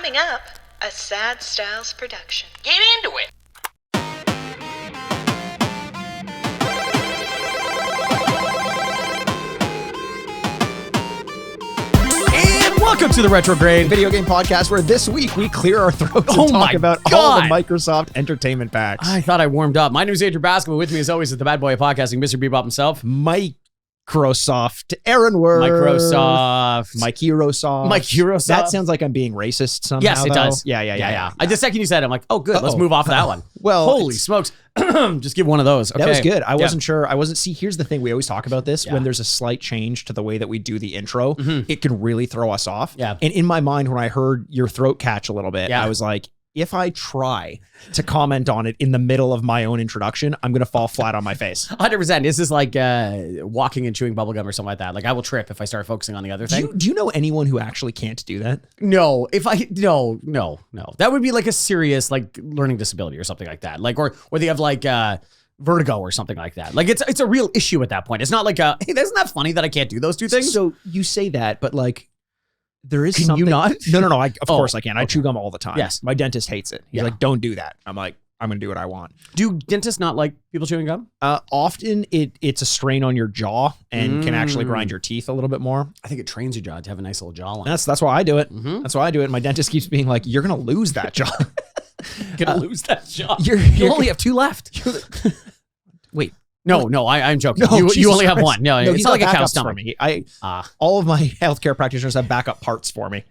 Coming up, a Sad Styles production. Get into it. And welcome to the Retrograde video game podcast, where this week we clear our throats and talk about all the Microsoft entertainment packs. I thought I warmed up. My name is Andrew Basketball. With me, as always, is the bad boy of podcasting, Mr. Bebop himself. Microsoft, Aaron Word. Microsoft. Microsoft. That sounds like I'm being racist somehow. Yes, it does. Yeah. The second you said it, I'm like, oh, good. Let's move off of that one. Well, holy smokes. Just give one of those. Okay. That was good. I wasn't sure. See, here's the thing. We always talk about this. When there's a slight change to the way that we do the intro, it can really throw us off. Yeah. And in my mind, when I heard your throat catch a little bit, I was like, if I try to comment on it in the middle of my own introduction, I'm going to fall flat on my face. 100%. This is like walking and chewing bubblegum or something like that. Like, I will trip if I start focusing on the other thing. Do you know anyone who actually can't do that? No. No. That would be like a serious, like, learning disability or something like that. Like, or they have like vertigo or something like that. Like, it's a real issue at that point. It's not like, hey, isn't that funny that I can't do those two things? So you say that, but like, there is Can something. you not? No. Of course I can. I chew gum all the time. Yes. My dentist hates it. He's like, don't do that. I'm like, I'm going to do what I want. Do dentists not like people chewing gum? Often it's a strain on your jaw and can actually grind your teeth a little bit more. I think it trains your jaw to have a nice little jawline. That's why I do it. That's why I do it. My dentist keeps being like, you're going to lose that jaw. Gonna lose that jaw. You only have 2 left. Wait. No, I'm joking. No, you only have Christ. one. No, it's he's not like a got cow backups stomach. for me. All of my healthcare practitioners have backup parts for me.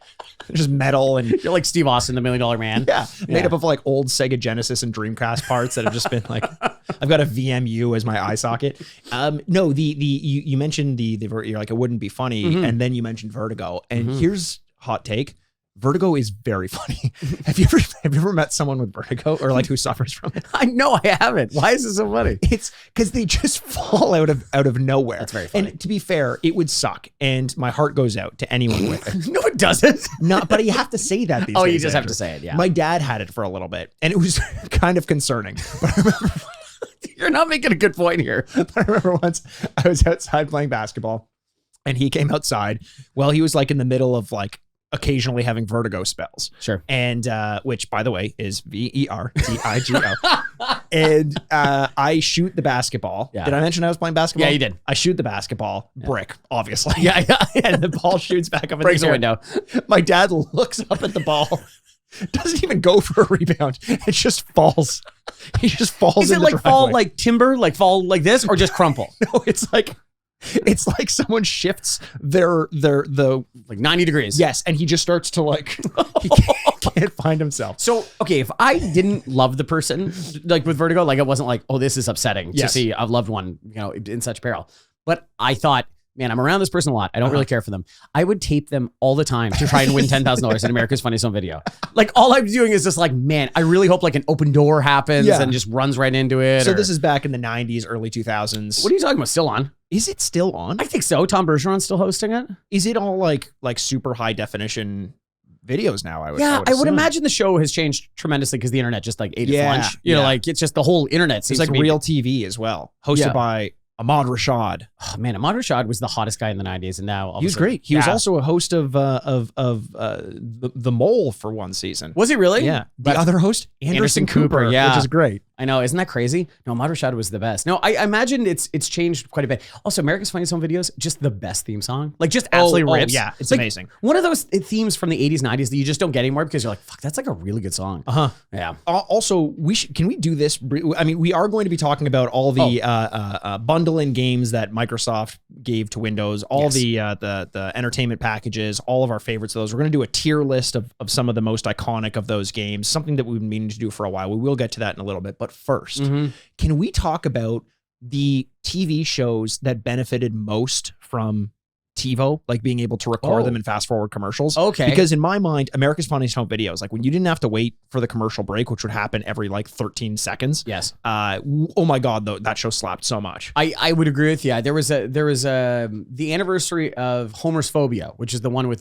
Just metal and You're like Steve Austin, the $1 Million Man. made up of like old Sega Genesis and Dreamcast parts that have just been like, I've got a VMU as my eye socket. No, you mentioned you're like, it wouldn't be funny. And then you mentioned Vertigo. And here's hot take. Vertigo is very funny. Have you ever met someone with vertigo or like who suffers from it? I know I haven't. Why is it so funny? It's because they just fall out of nowhere. That's very funny. And to be fair, it would suck. And my heart goes out to anyone with it. No, it doesn't. Not, but you have to say that these days. Oh, you just have Andrew. to say it, yeah. My dad had it for a little bit, and it was kind of concerning. But I remember You're not making a good point here. I remember once I was outside playing basketball, and he came outside. Well, he was like in the middle of like occasionally having vertigo spells. Sure. And which, by the way, is VERTIGO. And I shoot the basketball. Yeah. Did I mention I was playing basketball? Yeah, you did. I shoot the basketball. Brick, obviously. Yeah. And the ball shoots back up in Breaks the a air. window. My dad looks up at the ball. Doesn't even go for a rebound. It just falls. He just falls. Is it in the like driveway. fall like timber, like fall like this, or just crumple? No, it's like someone shifts the Like 90 degrees. yes, and he just starts to like he can't find himself. So, okay, if I didn't love the person, like with vertigo, like it wasn't like, oh, this is upsetting to see a loved one, in such peril. But I thought, man, I'm around this person a lot. I don't really care for them. I would tape them all the time to try and win $10,000 in America's Funniest Home Video. Like, all I'm doing is just like, man, I really hope like an open door happens and just runs right into it. So this is back in the 90s, early 2000s. What are you talking about? Still on? Is it still on? I think so. Tom Bergeron's still hosting it. Is it all like super high definition videos now? I would I would imagine the show has changed tremendously because the internet just like ate its lunch. You know, like it's just the whole internet seems it's like to be real TV as well, hosted by Ahmad Rashad. Oh, man, Ahmad Rashad was the hottest guy in the 90s, and now he was great. He was also a host of the Mole for one season. Was he really? Yeah. The other host, Anderson Cooper, yeah, which is great. I know, isn't that crazy? No, Ahmad Rashad was the best. No, I imagine it's changed quite a bit. Also, America's Funniest Home Videos, just the best theme song. Like, just absolutely rips. Yeah, it's like, amazing. One of those themes from the 80s, 90s that you just don't get anymore because you're like, fuck, that's like a really good song. Yeah. Also, can we do this? I mean, we are going to be talking about all the bundle-in games that Microsoft gave to Windows, all the entertainment packages, all of our favorites of those. We're going to do a tier list of some of the most iconic of those games, something that we've been meaning to do for a while. We will get to that in a little bit. But first, can we talk about the TV shows that benefited most from TiVo, like being able to record them and fast forward commercials? Okay. Because in my mind, America's Funniest Home Videos, like when you didn't have to wait for the commercial break, which would happen every like 13 seconds. Yes. Oh my God, though, that show slapped so much. I would agree with you. There was the anniversary of Homer's Phobia, which is the one with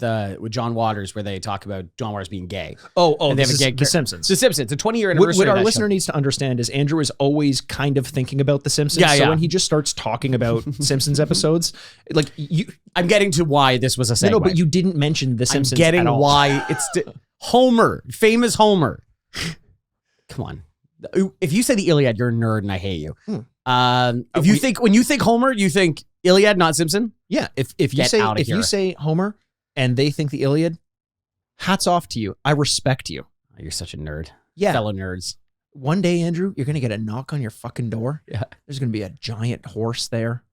John Waters, where they talk about John Waters being gay. And they have The Simpsons. The Simpsons. A 20-year anniversary. What our listener needs to understand is Andrew is always kind of thinking about The Simpsons. So when he just starts talking about Simpsons episodes, like I'm getting to why this was a segue. No, but you didn't mention The Simpsons I'm getting at all. why it's... Homer, famous Homer. Come on. If you say the Iliad, you're a nerd and I hate you. If you think, when you think Homer, you think Iliad, not Simpson? Yeah. If you say Homer and they think the Iliad, hats off to you. I respect you. Oh, you're such a nerd. Yeah. Fellow nerds. One day, Andrew, you're going to get a knock on your fucking door. Yeah. There's going to be a giant horse there.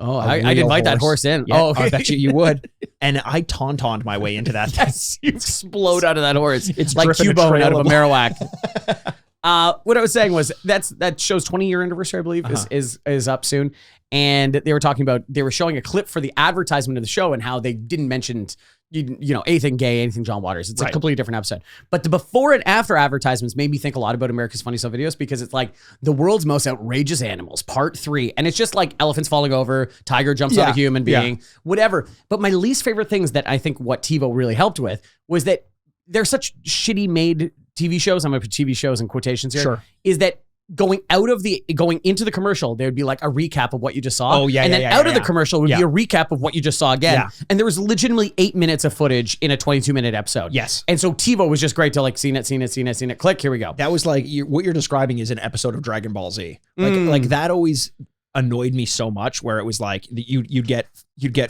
Oh, I'd invite that horse in. Yeah, oh, I bet you would. And I tauntauned my way into that. Yes, you explode out of that horse. It's like dripping a Cubone trail out of a of Marowak. What I was saying was that show's 20-year anniversary, I believe, is up soon. And they were talking about, they were showing a clip for the advertisement of the show and how they didn't mention, you know, anything gay, anything John Waters. It's a completely different episode. But the before and after advertisements made me think a lot about America's Funny Stuff videos, because it's like the world's most outrageous animals, part 3. And it's just like elephants falling over, tiger jumps on a human being, whatever. But my least favorite things that I think what TiVo really helped with was that they're such shitty made TV shows. I'm going to put TV shows in quotations here. Sure. Is that going into the commercial, there would be like a recap of what you just saw. Oh, yeah. And then out of the commercial would be a recap of what you just saw again. Yeah. And there was legitimately 8 minutes of footage in a 22-minute episode. Yes. And so TiVo was just great to like, seen it, click, here we go. That was like, what you're describing is an episode of Dragon Ball Z. Like that always annoyed me so much, where it was like, you'd get,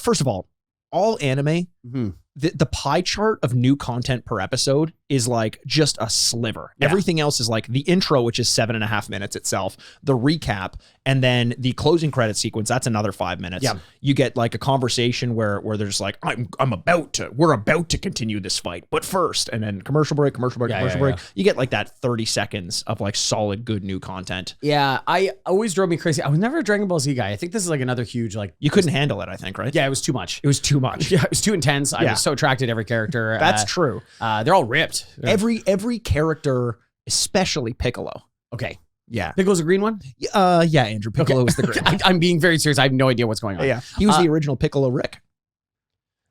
first of all anime, the pie chart of new content per episode is like just a sliver. Yeah. Everything else is like the intro, which is 7.5 minutes itself, the recap, and then the closing credit sequence. That's another 5 minutes. Yeah. You get like a conversation where there's like, we're about to continue this fight, but first, and then commercial break. You get like that 30 seconds of like solid, good new content. Yeah. I always drove me crazy. I was never a Dragon Ball Z guy. I think this is like another huge, like, you couldn't handle it, I think, right? Yeah, it was too much. It was too much. Yeah, it was too intense. I was so attracted to every character. That's true. They're all ripped. Every character, especially Piccolo. Okay. Yeah. Piccolo's a green one? Yeah, Andrew. Piccolo was the green one. I'm being very serious. I have no idea what's going on. Yeah. He was the original Piccolo Rick.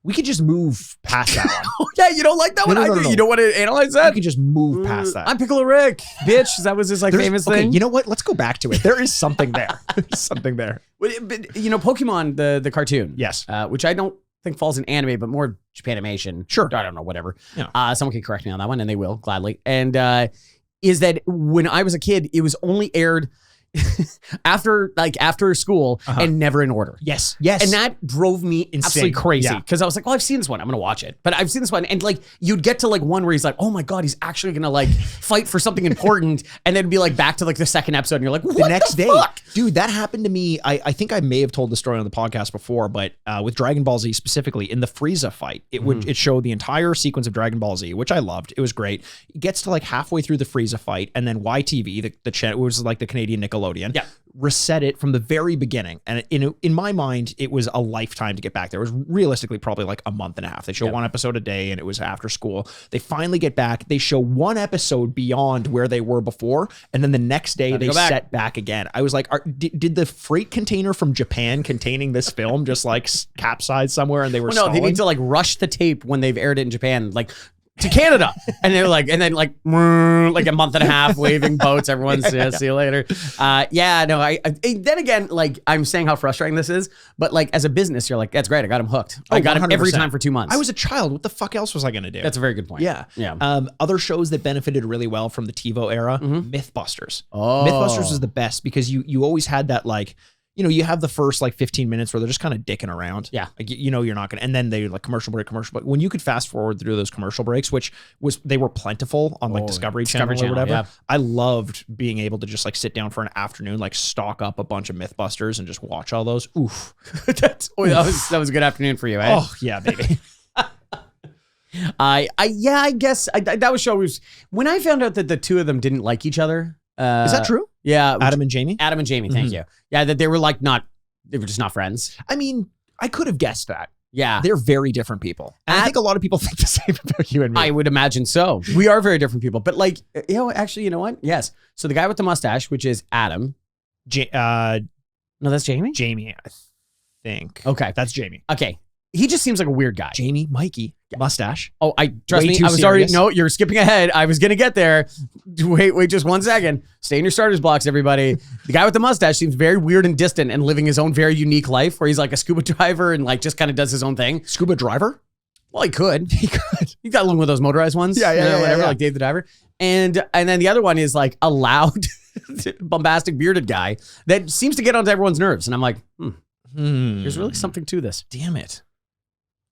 We could just move past that one. Yeah, you don't like that one? No. You don't want to analyze that? We could just move past that. I'm Piccolo Rick, bitch. That was his like famous thing. Okay, you know what? Let's go back to it. There is something there. There's something there. But, you know, Pokemon, the cartoon. Yes. Which I don't think falls in anime, but more Japanimation. Sure. I don't know, whatever. Yeah. Someone can correct me on that one, and they will, gladly. And is that when I was a kid, it was only aired after school and never in order. Yes. And that drove me absolutely crazy, Yeah. because I was like, well, I've seen this one, I'm gonna watch it. But I've seen this one, and like you'd get to like one where he's like, oh my god, he's actually gonna like fight for something important, and then be like back to like the second episode, and you're like, what the next day, fuck? Dude, that happened to me. I think I may have told the story on the podcast before, but with Dragon Ball Z specifically, in the Frieza fight, it showed the entire sequence of Dragon Ball Z, which I loved. It was great. It gets to like halfway through the Frieza fight, and then YTV, the channel, was like the Canadian Nickelodeon, reset it from the very beginning. And in my mind, it was a lifetime to get back there. It was realistically probably like a month and a half. They show one episode a day, and it was after school. They finally get back. They show one episode beyond where they were before, and then the next day they set back again. I was like, did the freight container from Japan containing this film just like capsize somewhere, and they were no, they need to like rush the tape when they've aired it in Japan, like to Canada, and they're like, and then like a month and a half waving boats. Everyone's see you later. I then again, like I'm saying how frustrating this is, but like as a business, you're like, that's great. I got him hooked. I got him every time for 2 months. I was a child. What the fuck else was I gonna do? That's a very good point. Yeah. Other shows that benefited really well from the TiVo era, Mythbusters. Oh. Mythbusters was the best, because you always had that, like, you know, you have the first like 15 minutes where they're just kind of dicking around. Yeah. Like, you know, you're not going to, and then they like commercial break. When you could fast forward through those commercial breaks, they were plentiful on like Discovery Channel or whatever. Yeah. I loved being able to just like sit down for an afternoon, like stock up a bunch of Mythbusters and just watch all those. Oof. That was a good afternoon for you, eh? Oh yeah, baby. I guess that was show was when I found out that the two of them didn't like each other. Is that true? Yeah. Adam and Jamie? Adam and Jamie, thank you. Yeah, that they were just not friends. I mean, I could have guessed that. Yeah. They're very different people. And I think a lot of people think the same about you and me. I would imagine so. We are very different people. But like, actually, you know what? Yes. So the guy with the mustache, which is Adam. No, that's Jamie? Jamie, I think. Okay. That's Jamie. Okay. He just seems like a weird guy. Jamie, Mikey, mustache. Oh, trust me, I was serious. No, you're skipping ahead. I was going to get there. Wait just 1 second. Stay in your starters blocks, everybody. The guy with the mustache seems very weird and distant and living his own very unique life, where he's like a scuba diver and like just kind of does his own thing. Scuba driver? Well, he could. He could. He got one of those motorized ones. Whatever, like Dave the Diver. And then the other one is like a loud, bombastic, bearded guy that seems to get onto everyone's nerves. And I'm like, there's really something to this. Damn it.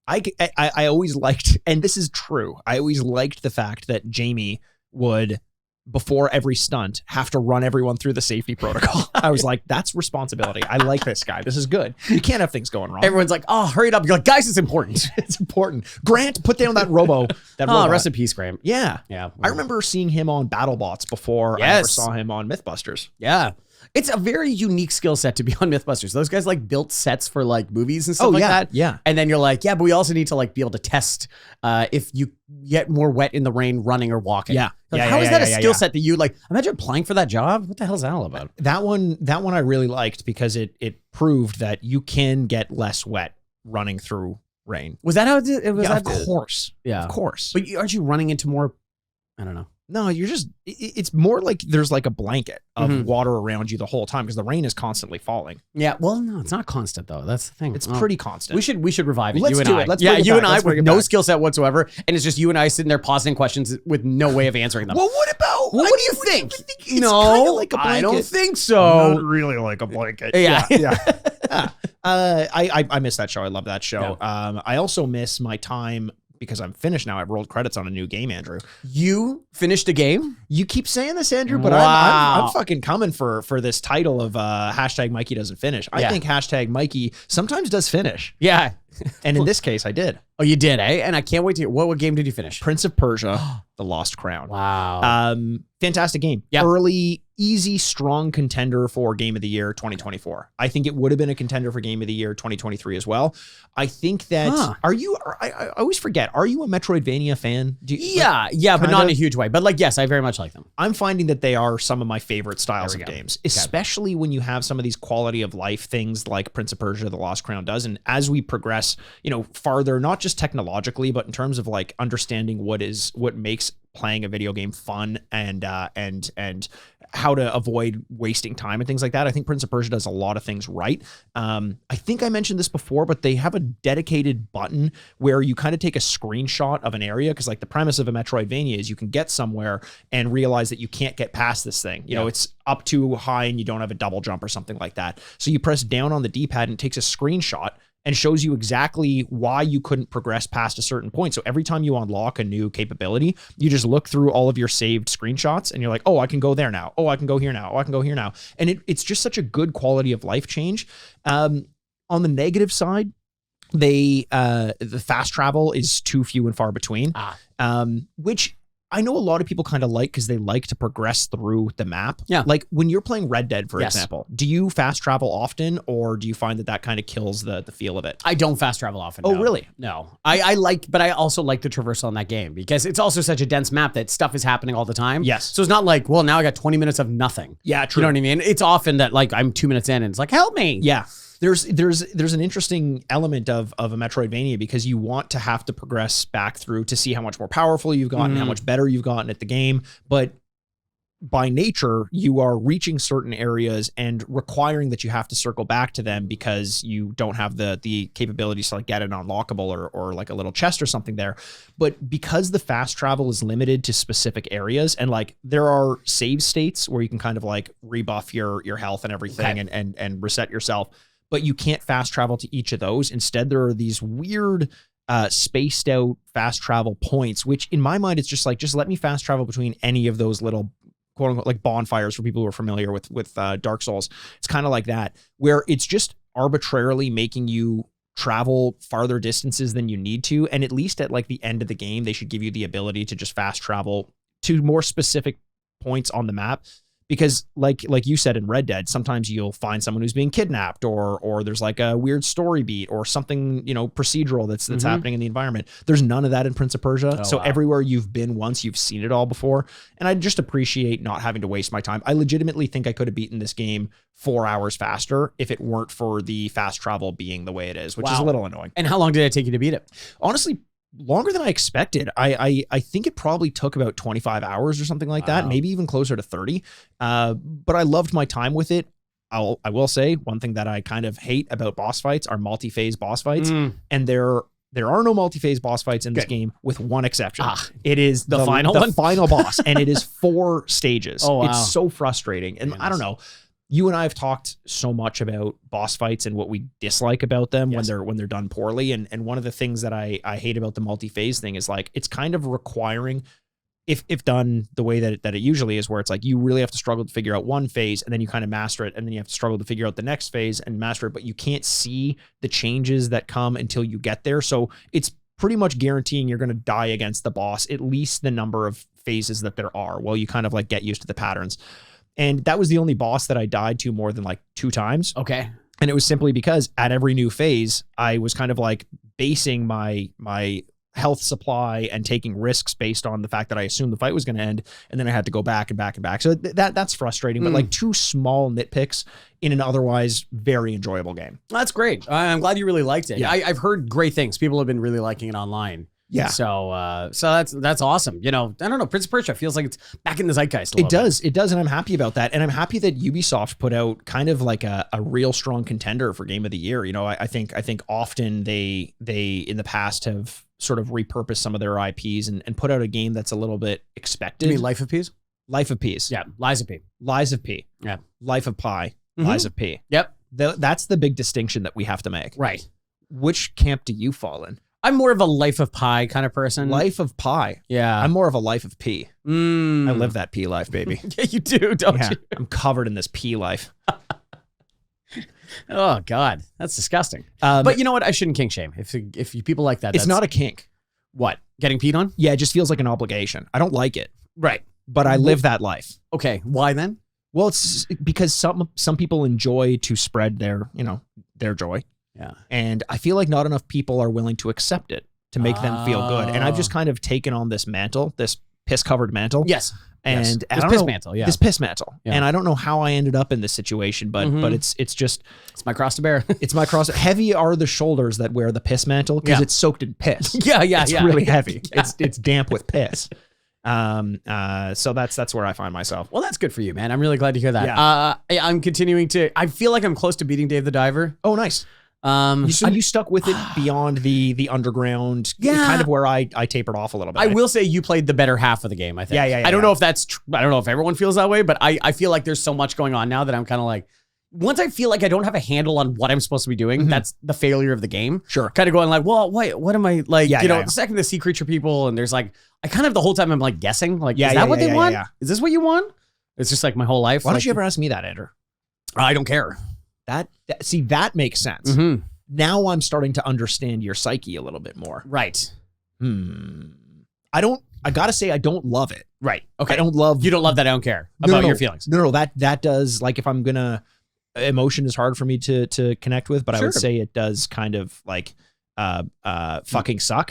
I always liked, and this is true, I always liked the fact that Jamie would, before every stunt, have to run everyone through the safety protocol. I was like, that's responsibility. I like this guy. This is good. You can't have things going wrong. Everyone's like, oh, hurry it up. You're like, guys, it's important. It's important. Grant, put down that robo. Oh, rest in peace, Grant. Yeah. Yeah. I remember seeing him on BattleBots before I ever saw him on Mythbusters. Yeah. It's a very unique skill set to be on Mythbusters. Those guys like built sets for like movies and stuff like that. Yeah. And then you're like, yeah, but we also need to like be able to test if you get more wet in the rain running or walking. Yeah. Like, how is that a skill set that you like? Imagine applying for that job. What the hell is that all about? That one I really liked because it proved that you can get less wet running through rain. Was that how it was? Yeah, of course. Yeah. Of course. But aren't you running into more, I don't know. No, you're just, it's more like there's like a blanket of water around you the whole time because the rain is constantly falling. Yeah. Well, no, it's not constant though. That's the thing. It's pretty constant. We should revive it. Let's you and do I. it. Let's yeah, bring it you back. and I Let's bring with it no back. skill set whatsoever. And it's just you and I sitting there pausing questions with no way of answering them. Well, what about, what do you think? It's kind of like a blanket. I don't think so. Not really like a blanket. Yeah. I miss that show. I love that show. Yeah. I also miss my time because I'm finished now. I've rolled credits on a new game, Andrew. You finished a game? You keep saying this, Andrew, but Wow. I'm fucking coming for this title of hashtag Mikey doesn't finish. I think hashtag Mikey sometimes does finish. Yeah. And in this case, I did. Oh, you did, eh? And I can't wait to hear. What game did you finish? Prince of Persia, The Lost Crown. Wow. Fantastic game. Yeah. Early, easy, strong contender for Game of the Year 2024. I think it would have been a contender for Game of the Year 2023 as well. I think that, I always forget, are you a Metroidvania fan? But not in a huge way. But like, yes, I very much like them. I'm finding that they are some of my favorite styles of games, especially when you have some of these quality of life things like Prince of Persia, The Lost Crown does. And as we progress, farther, not just technologically, but in terms of like understanding what makes playing a video game fun and how to avoid wasting time and things like that. I think Prince of Persia does a lot of things right. I think I mentioned this before, but they have a dedicated button where you kind of take a screenshot of an area because like the premise of a Metroidvania is you can get somewhere and realize that you can't get past this thing. You know, it's up too high and you don't have a double jump or something like that. So you press down on the D-pad and it takes a screenshot and shows you exactly why you couldn't progress past a certain point. So every time you unlock a new capability, you just look through all of your saved screenshots and you're like, oh, I can go there now. Oh, I can go here now. Oh, I can go here now. And it's just such a good quality of life change. On the negative side, the fast travel is too few and far between, which I know a lot of people kind of like because they like to progress through the map. Yeah. Like when you're playing Red Dead, for example, do you fast travel often or do you find that kind of kills the feel of it? I don't fast travel often. Oh, really? No. But I also like the traversal on that game because it's also such a dense map that stuff is happening all the time. Yes. So it's not like, well, now I got 20 minutes of nothing. Yeah, true. You know what I mean? It's often that like I'm 2 minutes in and it's like, help me. Yeah. There's an interesting element of a Metroidvania because you want to have to progress back through to see how much more powerful you've gotten, how much better you've gotten at the game. But by nature, you are reaching certain areas and requiring that you have to circle back to them because you don't have the capabilities to like get an unlockable or like a little chest or something there. But because the fast travel is limited to specific areas and like there are save states where you can kind of like rebuff your health and everything and reset yourself, but you can't fast travel to each of those. Instead, there are these weird spaced out fast travel points, which in my mind, it's just like, just let me fast travel between any of those little quote unquote like bonfires for people who are familiar with Dark Souls. It's kind of like that, where it's just arbitrarily making you travel farther distances than you need to. And at least at like the end of the game, they should give you the ability to just fast travel to more specific points on the map. Because like you said in Red Dead, sometimes you'll find someone who's being kidnapped or there's like a weird story beat or something, procedural that's happening in the environment. There's none of that in Prince of Persia. Everywhere you've been once, you've seen it all before. And I just appreciate not having to waste my time. I legitimately think I could have beaten this game 4 hours faster if it weren't for the fast travel being the way it is, which is a little annoying. And how long did it take you to beat it? Honestly, longer than I expected. I think it probably took about 25 hours or something like that, maybe even closer to 30. But I loved my time with it. I will say one thing that I kind of hate about boss fights are multi-phase boss fights, and they're There are no multi-phase boss fights in this game, with one exception. It is the final boss, and it is 4 stages. Oh, wow. It's so frustrating. And I don't know. You and I have talked so much about boss fights and what we dislike about them when they're done poorly. And one of the things that I hate about the multi-phase thing is like it's kind of requiring, if done the way that it usually is, where it's like you really have to struggle to figure out one phase and then you kind of master it, and then you have to struggle to figure out the next phase and master it, but you can't see the changes that come until you get there. So it's pretty much guaranteeing you're going to die against the boss at least the number of phases that there are while you kind of like get used to the patterns. And that was the only boss that I died to more than like 2 times. Okay. And it was simply because at every new phase, I was kind of like basing my health supply and taking risks based on the fact that I assumed the fight was going to end. And then I had to go back and back and back. So that's frustrating, but like 2 small nitpicks in an otherwise very enjoyable game. That's great. I'm glad you really liked it. Yeah. I've heard great things. People have been really liking it online. Yeah. So that's awesome. You know, I don't know. Prince of Persia feels like it's back in the zeitgeist a little bit. It does. And I'm happy about that. And I'm happy that Ubisoft put out kind of like a real strong contender for Game of the Year. You know, I think often they in the past have sort of repurposed some of their IPs and put out a game that's a little bit expected. You mean Life of Peas? Life of Peas. Yeah. Lies of P. Lies of P. Yeah. Life of Pi. Lies of P. Yep. That's the big distinction that we have to make. Right. Which camp do you fall in? I'm more of a Life of Pi kind of person. Life of Pi. Yeah. I'm more of a Life of P. I live that P life, baby. Yeah, you do, don't you? I'm covered in this P life. Oh God, that's disgusting. But you know what? I shouldn't kink shame. If you people like that, it's not a kink. What? Getting peed on? Yeah, it just feels like an obligation. I don't like it. Right. But I live that life. Okay. Why then? Well, it's because some people enjoy to spread their joy. Yeah. And I feel like not enough people are willing to accept it to make them feel good. And I've just kind of taken on this mantle, this piss-covered mantle. Yes. And this piss mantle, yeah. This piss mantle. Yeah. And I don't know how I ended up in this situation, but it's just it's my cross to bear. It's my cross. Heavy are the shoulders that wear the piss mantle because it's soaked in piss. Yeah. It's really heavy. Yeah. It's damp with piss. So that's where I find myself. Well, that's good for you, man. I'm really glad to hear that. Yeah. I'm continuing to. I feel like I'm close to beating Dave the Diver. Oh, nice. So you stuck with it beyond the underground, kind of where I tapered off a little bit. I will say you played the better half of the game, I think. Yeah. I don't know if that's true. I don't know if everyone feels that way, but I feel like there's so much going on now that I'm kind of like, once I feel like I don't have a handle on what I'm supposed to be doing, that's the failure of the game. Sure. Kind of going like, well, wait, what am I like? The second the sea creature people, and there's like, I kind of the whole time I'm like guessing, like, is that what they want? Yeah. Is this what you want? It's just like my whole life. Why don't you ever ask me that, Andrew? I don't care. See, that makes sense. Mm-hmm. Now I'm starting to understand your psyche a little bit more. Right. I gotta say, I don't love it. Right. Okay. I don't love. You don't love that. I don't care about your feelings. No, that does, like, if I'm gonna, emotion is hard for me to connect with, but I would say it does kind of like, fucking suck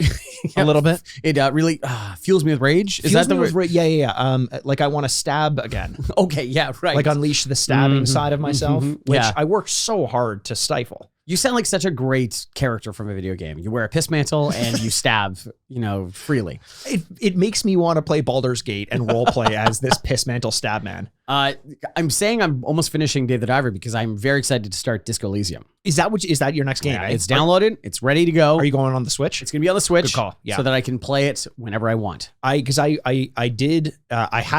a little bit. It really fuels me with rage. Is that the word? Yeah. Like I want to stab again. Okay. Yeah. Right. Like unleash the stabbing side of myself, which Yeah. I worked so hard to stifle. You sound like such a great character from a video game. You wear a piss mantle and you stab, freely. It makes me want to play Baldur's Gate and roleplay as this piss mantle stab man. I'm saying I'm almost finishing Dave the Diver because I'm very excited to start Disco Elysium. Is that your next game? Yeah, it's downloaded. It's ready to go. Are you going on the Switch? It's going to be on the Switch. Good call. Yeah. So that I can play it whenever I want. I had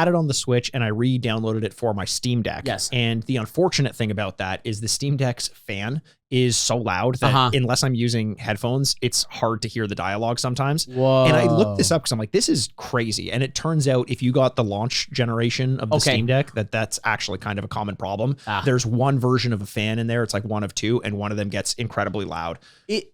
it on the Switch and I re-downloaded it for my Steam Deck. Yes. And the unfortunate thing about that is the Steam Deck's fan is so loud that unless I'm using headphones, it's hard to hear the dialogue sometimes. Whoa. And I looked this up because I'm like, this is crazy. And it turns out if you got the launch generation of the Steam Deck, that's actually kind of a common problem. There's one version of a fan in there. It's like one of two, and one of them gets incredibly loud.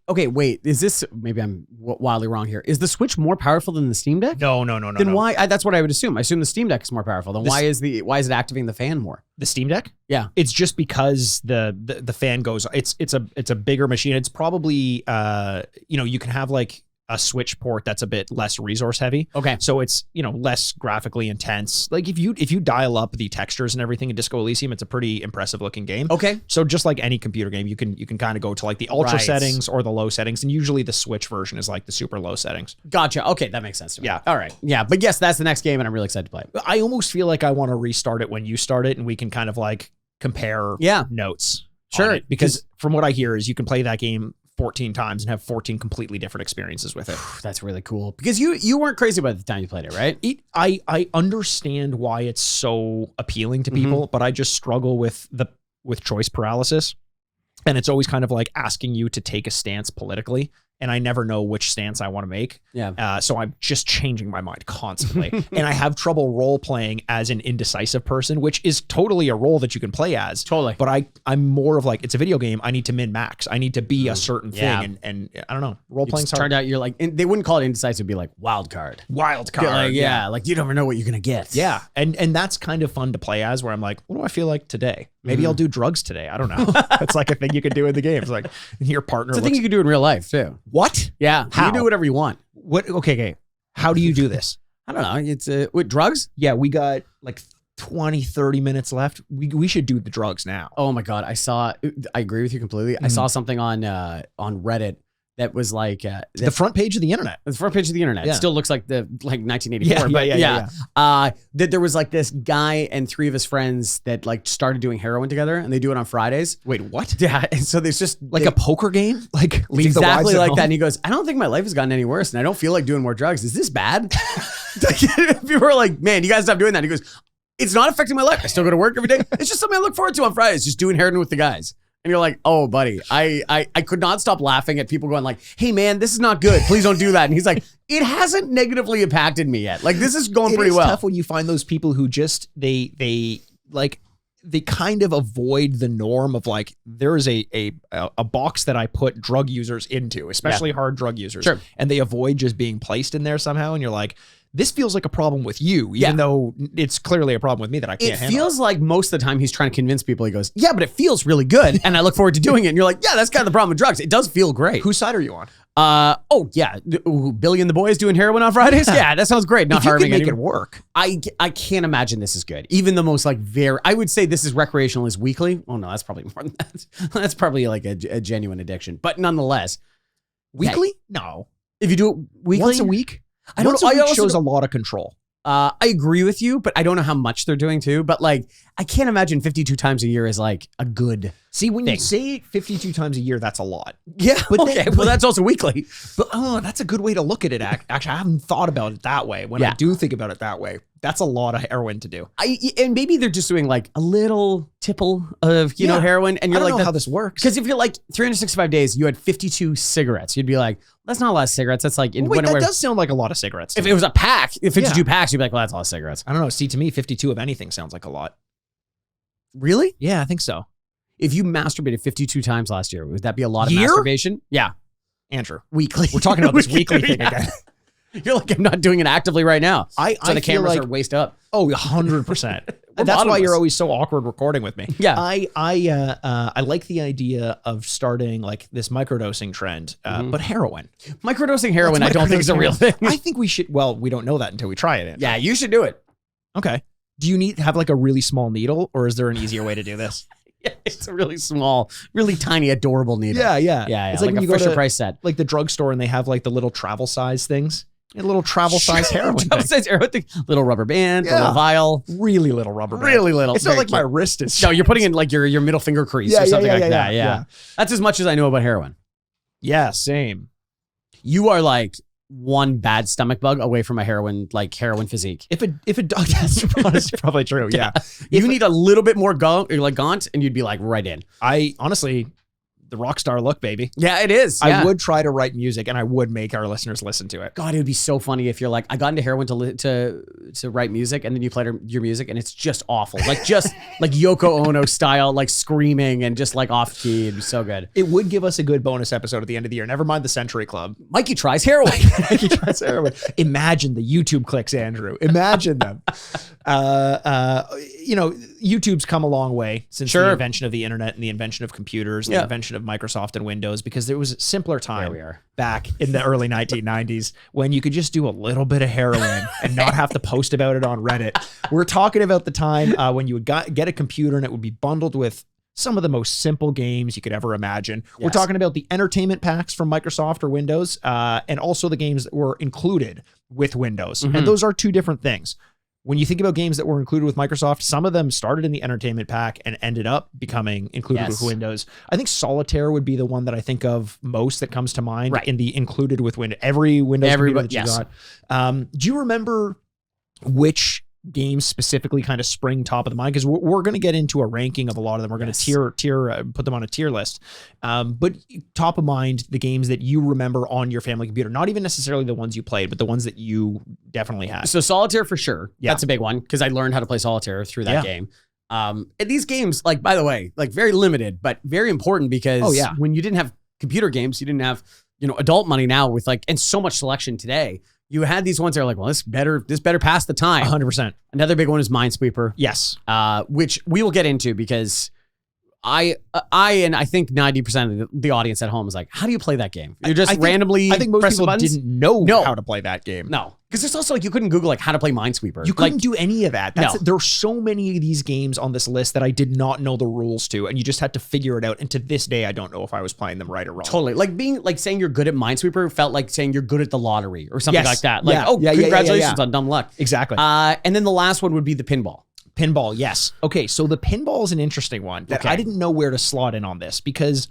Okay, wait. Is this, maybe I'm wildly wrong here. Is the Switch more powerful than the Steam Deck? No. Then why? That's what I would assume. I assume the Steam Deck is more powerful. Then why is it activating the fan more? The Steam Deck? Yeah. It's just because the fan goes, it's a bigger machine. It's probably, you can have like a Switch port that's a bit less resource heavy. Okay. So it's, less graphically intense. Like if you dial up the textures and everything in Disco Elysium, it's a pretty impressive looking game. Okay. So just like any computer game, you can kind of go to like the ultra settings or the low settings. And usually the Switch version is like the super low settings. Gotcha. Okay. That makes sense to me. Yeah. All right. Yeah. But yes, that's the next game and I'm really excited to play it. I almost feel like I want to restart it when you start it and we can kind of like compare notes. Sure. Because from what I hear is you can play that game 14 times and have 14 completely different experiences with it. That's really cool because you weren't crazy by the time you played it, right? I understand why it's so appealing to people, but I just struggle with choice paralysis. And it's always kind of like asking you to take a stance politically. And I never know which stance I want to make. Yeah. So I'm just changing my mind constantly. And I have trouble role playing as an indecisive person, which is totally a role that you can play as. Totally. But I'm more of like, it's a video game. I need to min-max. I need to be a certain thing. And I don't know. Role playing's hard. Turned out you're like, they wouldn't call it indecisive. It'd be like wild card. Wild card. Like, yeah. Like you never know what you're going to get. Yeah. And that's kind of fun to play as, where I'm like, what do I feel like today? Maybe I'll do drugs today. I don't know. That's like a thing you can do in the game. It's like your partner. It's a thing you can do in real life too. What? Yeah. How? You can do whatever you want. What? Okay. How do you do this? I don't know. It's with drugs. Yeah, we got like 20, 30 minutes left. We should do the drugs now. Oh my God. I agree with you completely. I saw something on Reddit that was like the front page of the internet. The front page of the internet. Yeah. It still looks like 1984. That there was like this guy and three of his friends that like started doing heroin together, and they do it on Fridays. Wait, what? Yeah, and so there's just like a poker game, like exactly like that. And he goes, "I don't think my life has gotten any worse, and I don't feel like doing more drugs. Is this bad?" People are like, "Man, you guys stop doing that." And he goes, "It's not affecting my life. I still go to work every day. It's just something I look forward to on Fridays, just doing heroin with the guys." And you're like, oh, buddy, I could not stop laughing at people going like, hey, man, this is not good. Please don't do that. And he's like, it hasn't negatively impacted me yet. Like, this is going pretty well. It's tough when you find those people who just, they kind of avoid the norm of like, there is a box that I put drug users into, especially hard drug users. Sure. And they avoid just being placed in there somehow. And you're like, this feels like a problem with you, even though it's clearly a problem with me that I can't handle. It feels like most of the time he's trying to convince people. He goes, yeah, but it feels really good. And I look forward to doing it. And you're like, yeah, that's kind of the problem with drugs. It does feel great. Whose side are you on? Billy and the boys doing heroin on Fridays. Yeah, that sounds great. Not harming anyone. Make it work. I can't imagine this is good. Even the most like I would say this is recreational is weekly. Oh no, that's probably more than that. That's probably like a genuine addiction. But nonetheless, weekly? No. If you do it weekly, once a week, I don't know. It shows a lot of control. I agree with you, but I don't know how much they're doing too. But like, I can't imagine 52 times a year is like a good. See, when you say 52 times a year, that's a lot. Yeah. But okay. Well, that's also weekly. But that's a good way to look at it. Actually, I haven't thought about it that way. When I do think about it that way, that's a lot of heroin to do. And maybe they're just doing like a little tipple of, you know, heroin. And you're I don't like, know how this works. Because if you're like 365 days, you had 52 cigarettes, you'd be like, that's not a lot of cigarettes. That's like, that does sound like a lot of cigarettes. If it was a pack, 52 packs, you'd be like, well, that's a lot of cigarettes. I don't know. See, to me, 52 of anything sounds like a lot. Really? Yeah, I think so. If you masturbated 52 times last year, would that be a lot of masturbation? Yeah. Andrew. Weekly. We're talking about this weekly thing again. You're like, I'm not doing it actively right now. So the cameras are waist up. Oh, 100%. That's why you're always so awkward recording with me. Yeah. I like the idea of starting like this microdosing trend, but heroin. Microdosing heroin, I don't think is a real thing. I think we should, well, we don't know that until we try it. Yeah, you should do it. Okay. Do you need to have like a really small needle, or is there an easier way to do this? Yeah, it's a really small, really tiny, adorable needle. Yeah. It's like a Fisher Price set. Like the drugstore, and they have like the little travel size things. A little travel size heroin thing. Little rubber band, little vial. Really little rubber band. Really little. It's not like my wrist is. No, you're putting in like your middle finger crease or something like that. Yeah. That's as much as I know about heroin. Yeah, same. You are like one bad stomach bug away from a heroin physique. If a dog, that's probably true. Yeah. You need a little bit more gaunt, and you'd be like right in. I honestly, the rock star look, baby. Yeah, it is. I would try to write music, and I would make our listeners listen to it. God, it would be so funny if you're like, I got into heroin to write music, and then you played your music, and it's just awful. Like just like Yoko Ono style, like screaming and just like off key. It'd be so good. It would give us a good bonus episode at the end of the year. Never mind the Century Club. Mikey tries heroin. Mikey tries heroin. Imagine the YouTube clicks, Andrew. Imagine them. YouTube's come a long way since the invention of the internet and the invention of computers and the invention of Microsoft and Windows, because there was a simpler time back in the early 1990s when you could just do a little bit of heroin and not have to post about it on Reddit. We're talking about the time when you would get a computer and it would be bundled with some of the most simple games you could ever imagine. Yes. We're talking about the entertainment packs from Microsoft or Windows, and also the games that were included with Windows. And those are two different things. when you think about games that were included with Microsoft, some of them started in the entertainment pack and ended up becoming included with Windows. I think Solitaire would be the one that I think of most that comes to mind in the included with Windows. Every Windows computer that you got. Do you remember which games specifically kind of spring top of the mind? Because we're going to get into a ranking of a lot of them. We're going to put them on a tier list. But top of mind, the games that you remember on your family computer, not even necessarily the ones you played, but the ones that you definitely had. So Solitaire for sure. Yeah. That's a big one because I learned how to play Solitaire through that game. And these games, like, by the way, like very limited, but very important because when you didn't have computer games, you didn't have, adult money now with and so much selection today. You had these ones that are like, well, this better pass the time. 100%. Another big one is Minesweeper. Yes. Which we will get into because I think 90% of the audience at home is like, how do you play that game? You're just randomly I think most people buttons? didn't know how to play that game. No. Because there's also you couldn't Google how to play Minesweeper. You couldn't do any of that. There are so many of these games on this list that I did not know the rules to, and you just had to figure it out. And to this day, I don't know if I was playing them right or wrong. Totally. Saying you're good at Minesweeper felt like saying you're good at the lottery or something like that. Congratulations on dumb luck. Exactly. And then the last one would be the pinball. Pinball, yes. Okay, so the pinball is an interesting one that I didn't know where to slot in on this because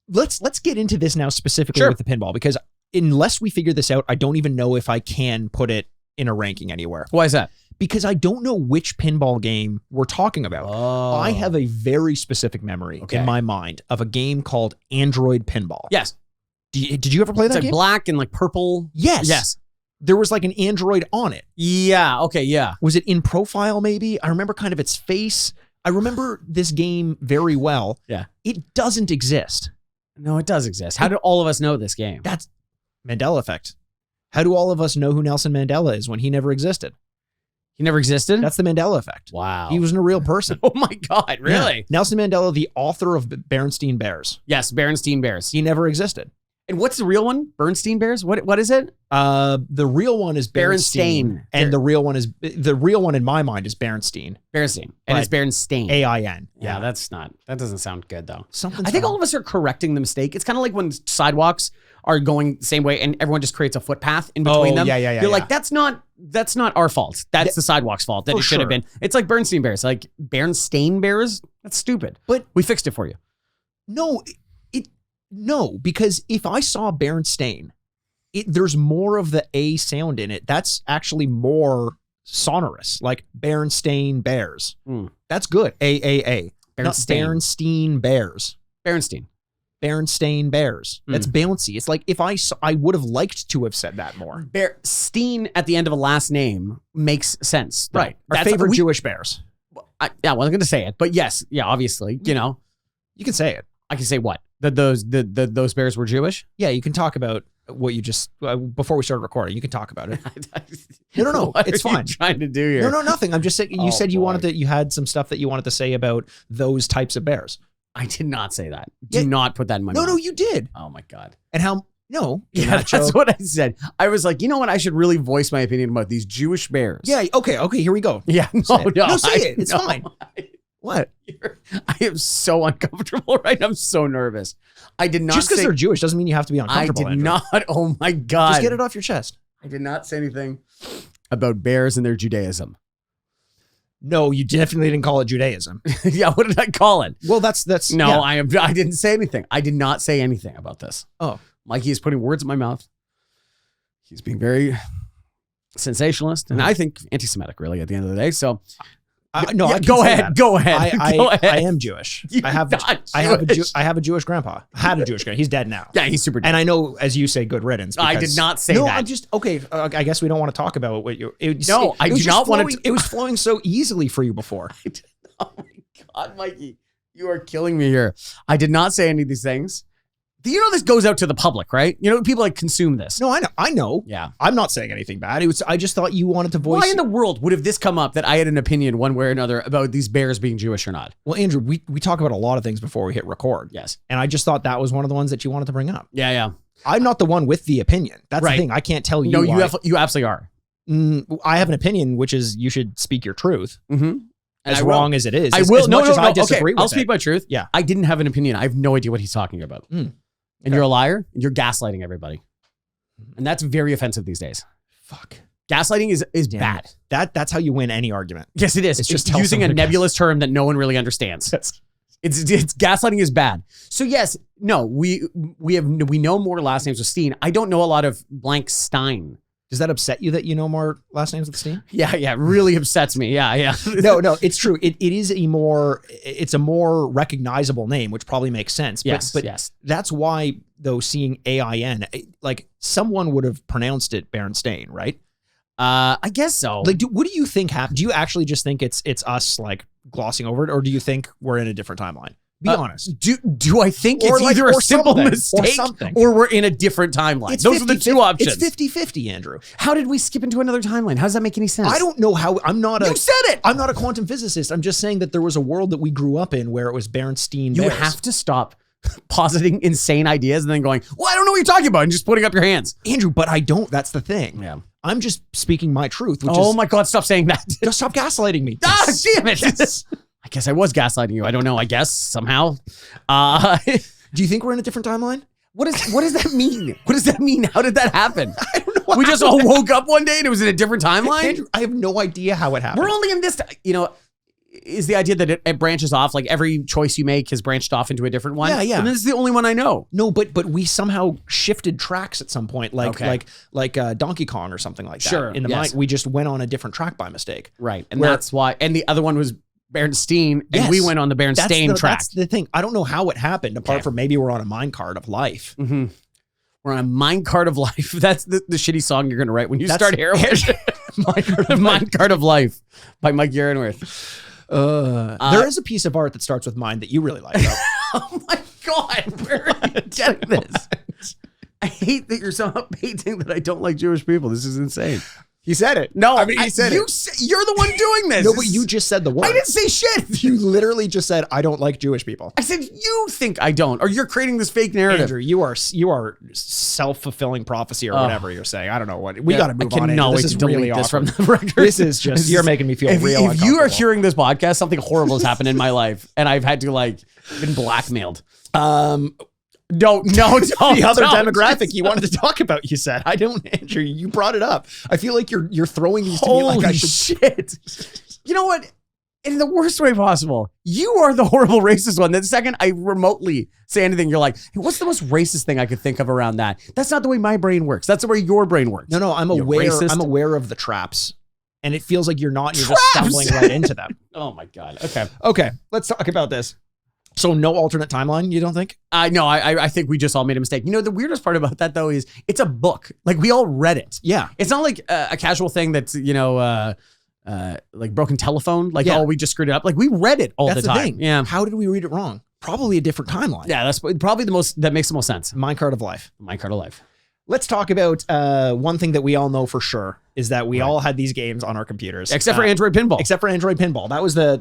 let's get into this now specifically with the pinball because unless we figure this out, I don't even know if I can put it in a ranking anywhere. Why is that? Because I don't know which pinball game we're talking about. Oh. I have a very specific memory in my mind of a game called Android Pinball. Yes. Did you ever play that game? Black and purple. Yes. Yes. There was an Android on it. Yeah. Okay. Yeah. Was it in profile maybe? I remember kind of its face. I remember this game very well. Yeah. It doesn't exist. No, it does exist. How do all of us know this game? That's Mandela effect. How do all of us know who Nelson Mandela is when he never existed? He never existed? That's the Mandela effect. Wow. He wasn't a real person. Oh my God. Really? Yeah. Nelson Mandela, the author of Berenstain Bears. Yes. Berenstain Bears. He never existed. And what's the real one? Bernstein Bears? What is it? The real one is Berenstain. And the real one in my mind is Berenstain. Berenstain. And it's Berenstain. AIN. Yeah, that doesn't sound good though. I think all of us are correcting the mistake. It's kind of like when sidewalks are going the same way and everyone just creates a footpath in between them. Yeah. You're like, that's not our fault. That's the sidewalk's fault that it should have been. It's like Bernstein Bears. Like Berenstain Bears? That's stupid. But we fixed it for you. No, because if I saw Berenstain, there's more of the A sound in it. That's actually more sonorous, like Berenstain Bears. That's good. A. Not Berenstain Bears. Berenstain Bears. That's bouncy. It's like if I would have liked to have said that more. Steen at the end of a last name makes sense. Though. Right. Our favorite Jewish bears. I wasn't going to say it, but yes. Yeah, obviously. You can say it. I can say what? That those bears were Jewish? Yeah, you can talk about what you just before we started recording. You can talk about it. No, it's fine. What are you trying to do here? No, nothing. I'm just saying. You said you had some stuff that you wanted to say about those types of bears. I did not say that. Do not put that in my mouth. No, you did. Oh my God. And how? No. Yeah, that's what I said. I was like, you know what? I should really voice my opinion about these Jewish bears. Yeah. Okay. Here we go. Yeah. No, say it. It's fine. What? I am so uncomfortable right now. I'm so nervous. I did not just because they're Jewish doesn't mean you have to be uncomfortable. I did not. Oh my God. Just get it off your chest. I did not say anything about bears and their Judaism. No, you definitely didn't call it Judaism. Yeah, what did I call it? Well, that's no. Yeah. I didn't say anything. I did not say anything about this. Oh, Mikey is putting words in my mouth. He's being very sensationalist and I think anti-Semitic, really, at the end of the day. So. No, yeah, go ahead. Go ahead. I am Jewish. I have a Jewish grandpa. I had a Jewish grandpa. He's dead now. Yeah, he's super dead. And I know, as you say, good riddance. I did not say that. No, I'm just okay. I guess we don't want to talk about what you. I do not want to. It was flowing so easily for you before. Oh my God, Mikey, you are killing me here. I did not say any of these things. This goes out to the public, right? People consume this. No, I know. Yeah. I'm not saying anything bad. I just thought you wanted to voice. Why in the world would have this come up that I had an opinion one way or another about these bears being Jewish or not? Well, Andrew, we talk about a lot of things before we hit record. Yes. And I just thought that was one of the ones that you wanted to bring up. Yeah. I'm not the one with the opinion. That's right. The thing. I can't tell you. No, you absolutely are. I have an opinion, which is you should speak your truth. Mm-hmm. As wrong as it is. I will. As much as I disagree with it. I'll speak my truth. Yeah. I didn't have an opinion. I have no idea what he's talking about. And you're a liar. And you're gaslighting everybody. And that's very offensive these days. Fuck. Gaslighting is Damn bad. it. That's how you win any argument. Yes, it is. It's It's just tell using a someone to nebulous term that no one really understands. It's gaslighting is bad. So yes, no, we know more last names with Steen. I don't know a lot of blank Stein. Does that upset you that you know more last names with Steen? Yeah, it really upsets me. Yeah. No, it's true. It's a more recognizable name, which probably makes sense. But yes. That's why, though, seeing AIN, like someone would have pronounced it Berenstain, right? I guess so. Like, what do you think happened? Do you actually just think it's us like glossing over it, or do you think we're in a different timeline? Be honest. Do I think Or it's like- either a or simple something, or mistake something. or we're in a different timeline? Those are the two options. It's 50-50, Andrew. How did we skip into another timeline? How does that make any sense? I don't know how. You said it. I'm not a quantum physicist. I'm just saying that there was a world that we grew up in where it was Berenstain You Bears. have to stop positing insane ideas and then going, well, I don't know what you're talking about, and just putting up your hands. Andrew, but I don't. That's the thing. Yeah. I'm just speaking my truth, which Oh is my God, stop saying that. just stop gaslighting me. Ah, damn it. Yes. I guess I was gaslighting you. I don't know. I guess somehow. Do you think we're in a different timeline? What does that mean? What does that mean? How did that happen? I don't know. We just all woke up one day and it was in a different timeline? Andrew, I have no idea how it happened. We're only in this, is the idea that it branches off, like every choice you make has branched off into a different one? Yeah. And this is the only one I know. No, but we somehow shifted tracks at some point, like Okay. Donkey Kong or something like that. Sure, In the yes. mind, we just went on a different track by mistake. Right. And Where- that's why. And the other one was Berenstain, and Yes. we went on the Berenstain track. That's the thing. I don't know how it happened, apart Okay. from maybe we're on a minecart of life. Mm-hmm. We're on a minecart of life. That's the shitty song you're going to write when you That's- start heroin. Minecart of Life by Mike Yarenworth. There is a piece of art that starts with mine that you really like, though. Oh my God, where are you getting this? I hate that you're somehow painting that I don't like Jewish people. This is insane. He said it. No, I mean, he said it. You're the one doing this. No, but you just said the word. I didn't say shit. You literally just said, I don't like Jewish people. I said you think I don't, or you're creating this fake narrative. Andrew, you are self-fulfilling prophecy or whatever you're saying. I don't know what. We got to move on. I cannot Andrew. wait This to is delete really this awkward. from the record. This is just, you're making me feel real If you are uncomfortable. hearing this podcast, something horrible has happened in my life, and I've had to been blackmailed. Don't. The other don't. demographic you wanted to talk about, you said. I don't, Andrew. You brought it up. I feel like you're throwing these to me like I Holy should. shit. You know what? In the worst way possible, you are the horrible racist one. The second I remotely say anything, you're like, hey, what's the most racist thing I could think of around that? That's not the way my brain works. That's the way your brain works. No, I'm You're aware. racist. I'm aware of the traps, and it feels like you're not. You're just stumbling right into them. Oh my God. Okay. Okay, let's talk about this. So no alternate timeline, you don't think? No, I think we just all made a mistake. You know, the weirdest part about that though is it's a book. Like we all read it. Yeah. It's not like a casual thing that's, like broken telephone. Like, Yeah. oh, we just screwed it up. Like we read it all That's the time. thing. Yeah. How did we read it wrong? Probably a different timeline. Yeah, that's probably that makes the most sense. Minecart of life. Minecart of Life. Let's talk about one thing that we all know for sure is that we all had these games on our computers. Except for Android Pinball. Except for Android Pinball. That was the